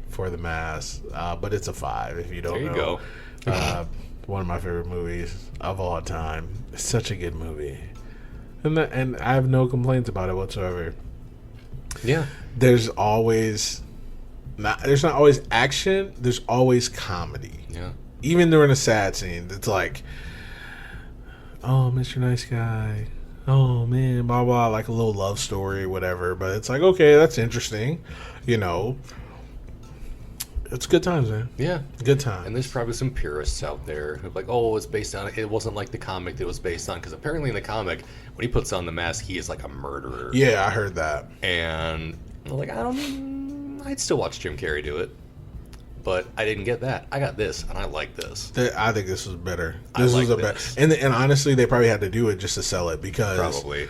for The Mask, but it's a 5 if you don't know. There you go. One of my favorite movies of all time. It's such a good movie. And I have no complaints about it whatsoever. Yeah. There's not always action, there's always comedy. Yeah. Even during a sad scene, it's like, oh, Mr. Nice Guy. Oh, man, blah, blah, like a little love story, whatever. But it's like, okay, that's interesting. You know, it's good times, man. Yeah. Good times. And there's probably some purists out there who are like, oh, it's based on, it wasn't like the comic that it was based on. Because apparently in the comic, when he puts on the mask, he is like a murderer. Yeah, I heard that. And I'm like, I'd still watch Jim Carrey do it. But I didn't get that. I got this, and I like this. I think this was better. This was a better. And honestly, they probably had to do it just to sell it because probably.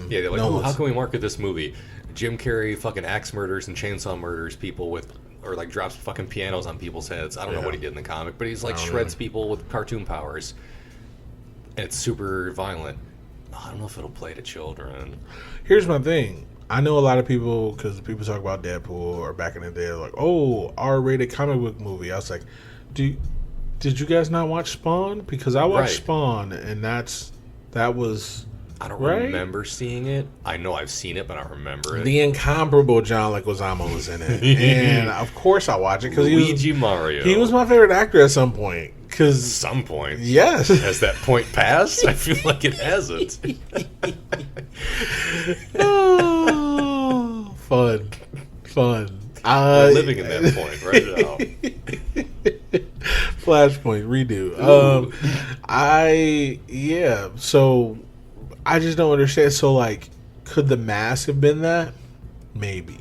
Yeah, they're like, oh, how can we market this movie? Jim Carrey fucking axe murders and chainsaw murders people with, or like drops fucking pianos on people's heads. I don't know what he did in the comic, but he's like shreds people with cartoon powers. And it's super violent. I don't know if it'll play to children. Here's my thing. I know a lot of people, because people talk about Deadpool or back in the day, like, oh, R-rated comic book movie. I was like, did you guys not watch Spawn? Because I watched Spawn, and that was. I don't remember seeing it. I know I've seen it, but I don't remember it. The incomparable John Leguizamo was in it, and of course I watched it because Luigi Mario. He was my favorite actor at some point. Some point, yes. Has that point passed? I feel like it hasn't. Oh, fun. We're living in that point right now. Flashpoint redo. So I just don't understand. So like, could The Mask have been that? Maybe.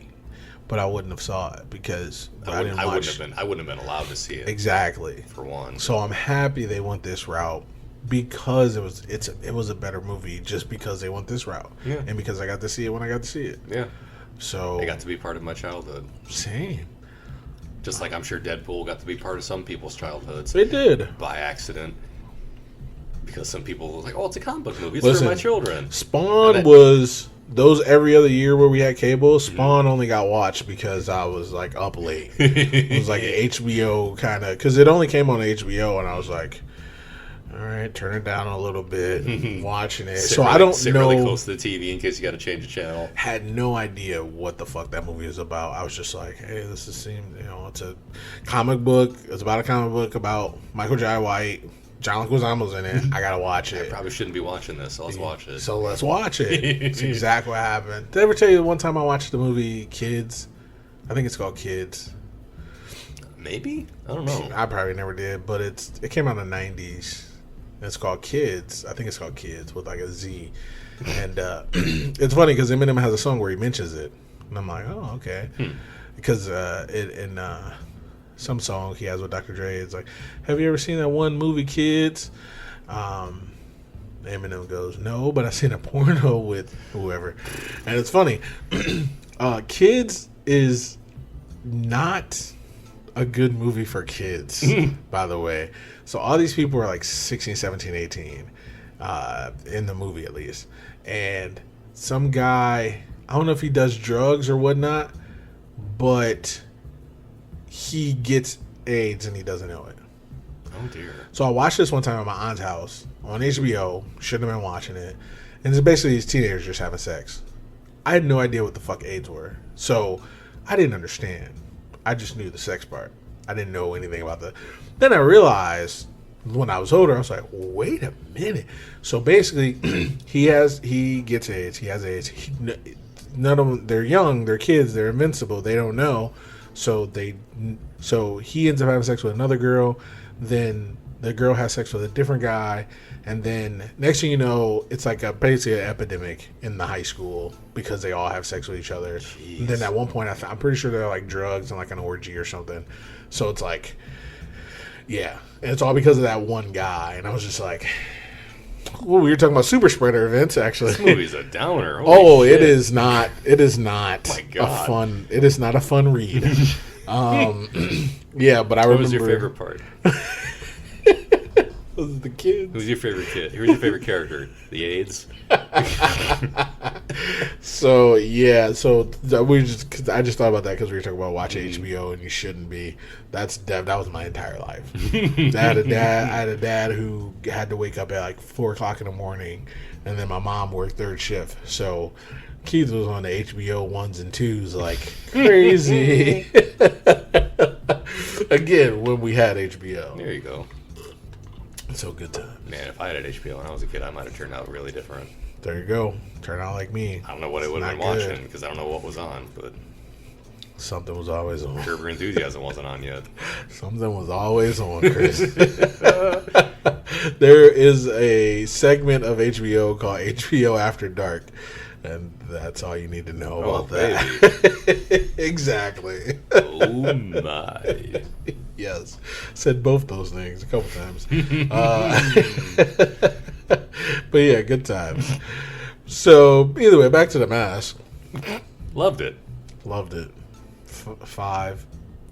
But I wouldn't have saw it because I wouldn't have been allowed to see it. Exactly. For one. So I'm happy they went this route because it was a better movie just because they went this route. Yeah. And because I got to see it when I got to see it. Yeah. So it got to be part of my childhood. Same. Just like I'm sure Deadpool got to be part of some people's childhoods. It did. By accident. Because some people were like, oh, it's a comic book movie. It's for my children. Spawn was... Those every other year where we had cable, Spawn only got watched because I was like up late. It was like an HBO kind of, because it only came on HBO, and I was like, all right, turn it down a little bit, watching it. So I don't sit know. Really close to the TV in case you got to change the channel. Had no idea what the fuck that movie is about. I was just like, hey, this seems, it's a comic book. It's about a comic book about Michael Jai White. John Leguizamo's in it. I gotta watch it. I probably shouldn't be watching this, so let's watch it. So let's watch it. It's exactly what happened. Did I ever tell you one time I watched the movie Kids? I think it's called Kids. Maybe? I don't know. I probably never did, but it came out in the 90s. It's called Kids. I think it's called Kids with like a Z. And it's funny because Eminem has a song where he mentions it. And I'm like, oh, okay. Because in some song he has with Dr. Dre, it's like, have you ever seen that one movie Kids? Eminem goes, no, but I seen a porno with whoever. And it's funny. Kids is not a good movie for kids, by the way. So all these people are like 16, 17, 18 in the movie at least. And some guy, I don't know if he does drugs or whatnot, but he gets AIDS and he doesn't know it. Oh dear. So I watched this one time at my aunt's house on HBO. Shouldn't have been watching it. And it's basically these teenagers just having sex. I had no idea what the fuck AIDS were. So I didn't understand. I just knew the sex part. I didn't know anything about the... Then I realized when I was older, I was like, wait a minute. So basically, he gets AIDS. He has AIDS. None of them, they're young, they're kids, they're invincible. They don't know. So he ends up having sex with another girl. Then the girl has sex with a different guy. And then next thing you know, it's like basically an epidemic in the high school because they all have sex with each other. And then at one point, I'm pretty sure they're like drugs and like an orgy or something. So it's like, yeah. And it's all because of that one guy. And I was just like, oh, we were talking about super spreader events, actually. This movie's a downer. Holy shit. It is not. It is not my God. a fun. It is not a fun read. Yeah, but I remember. What was your favorite part? Those are the kids. Who's your favorite kid? Who's your favorite character? The AIDS? So yeah, cause I just thought about that because we were talking about watching HBO and you shouldn't be. That was my entire life. I had a dad who had to wake up at like 4:00 in the morning, and then my mom worked third shift. So Keith was on the HBO 1s and 2s like crazy. Again, when we had HBO. There you go. So good time. Man, if I had HBO when I was a kid, I might have turned out really different. There you go. Turn out like me. I don't know what I would have been watching because I don't know what was on, but something was always on. Curb Your Enthusiasm wasn't on yet. Something was always on, Chris. There is a segment of HBO called HBO After Dark, and that's all you need to know about that. Exactly. Oh my. Yes. Said both those things a couple times. But yeah, good times. So either way, back to The Mask. Loved it. Loved it. 5.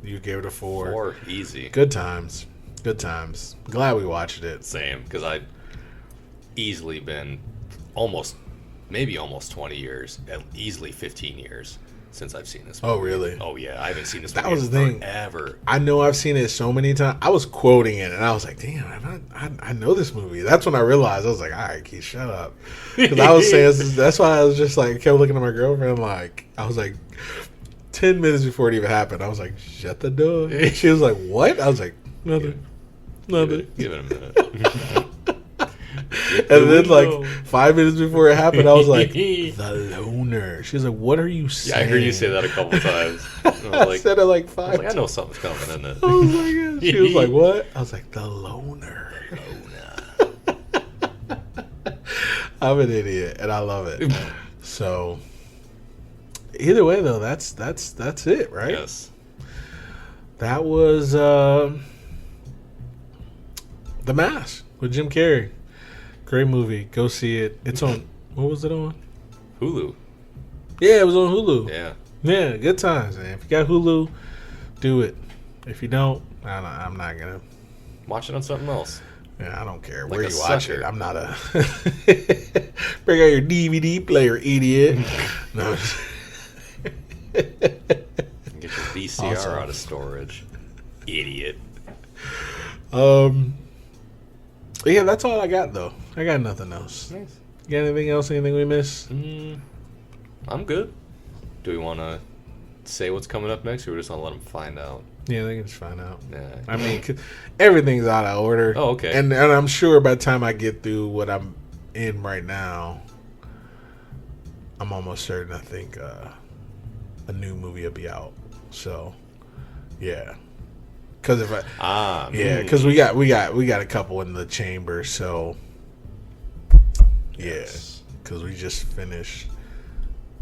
You gave it a 4. 4, easy. Good times. Good times. Glad we watched it. Same, because I'd easily been maybe almost 20 years, easily 15 years since I've seen this movie. Oh, really? Oh, yeah. I haven't seen this that movie was the thing. forever. I know I've seen it so many times. I was quoting it, and I was like, damn, I know this movie. That's when I realized. I was like, all right, Keith, shut up. Because I was saying, that's why I was just like, kept looking at my girlfriend, like, I was like, 10 minutes before it even happened, I was like, shut the door. She was like, what? I was like, nothing. Nothing. Give it a minute. And then, like, 5 minutes before it happened, I was like, the loner. She was like, what are you saying? Yeah, I heard you say that a couple times. I said it like 5 I know something's coming, isn't it? I was like, she was like, what? I was like, the loner. I'm an idiot, and I love it. So, either way, though, that's it, right? Yes. That was The Mask with Jim Carrey. Great movie. Go see it. It's on. What was it on? Hulu. Yeah, it was on Hulu. Yeah. Yeah, good times, man. If you got Hulu, do it. If you don't, I'm not gonna Watch it on something else. Yeah, I don't care Like where a you watch sucker. it. I'm not a bring out your DVD player, idiot. No. Get your VCR Awesome. out of storage. Idiot. Yeah, that's all I got though. I got nothing else. Nice. You got anything else? Anything we missed? I'm good. Do we want to say what's coming up next, or we just want to let them find out? Yeah, they can just find out. Yeah. I mean, 'cause everything's out of order. Oh, okay. And I'm sure by the time I get through what I'm in right now, I'm almost certain I think a new movie will be out. So, yeah. Because if I because we got a couple in the chamber. So, yeah, because we just finished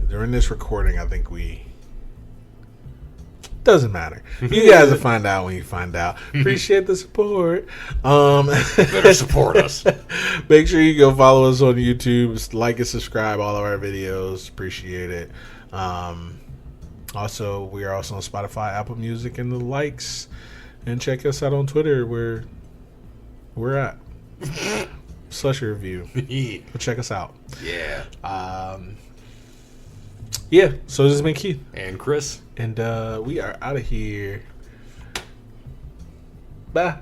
during this recording. I think we. Doesn't matter. You guys will find out when you find out. Appreciate the support. Better support us. Make sure you go follow us on YouTube. Like and subscribe all of our videos. Appreciate it. Also, we are also on Spotify, Apple Music, and the likes. And check us out on Twitter where we're at. Slushie Review. Go check us out. Yeah. Yeah, so this has been Keith. And Chris. And we are out of here. Bye.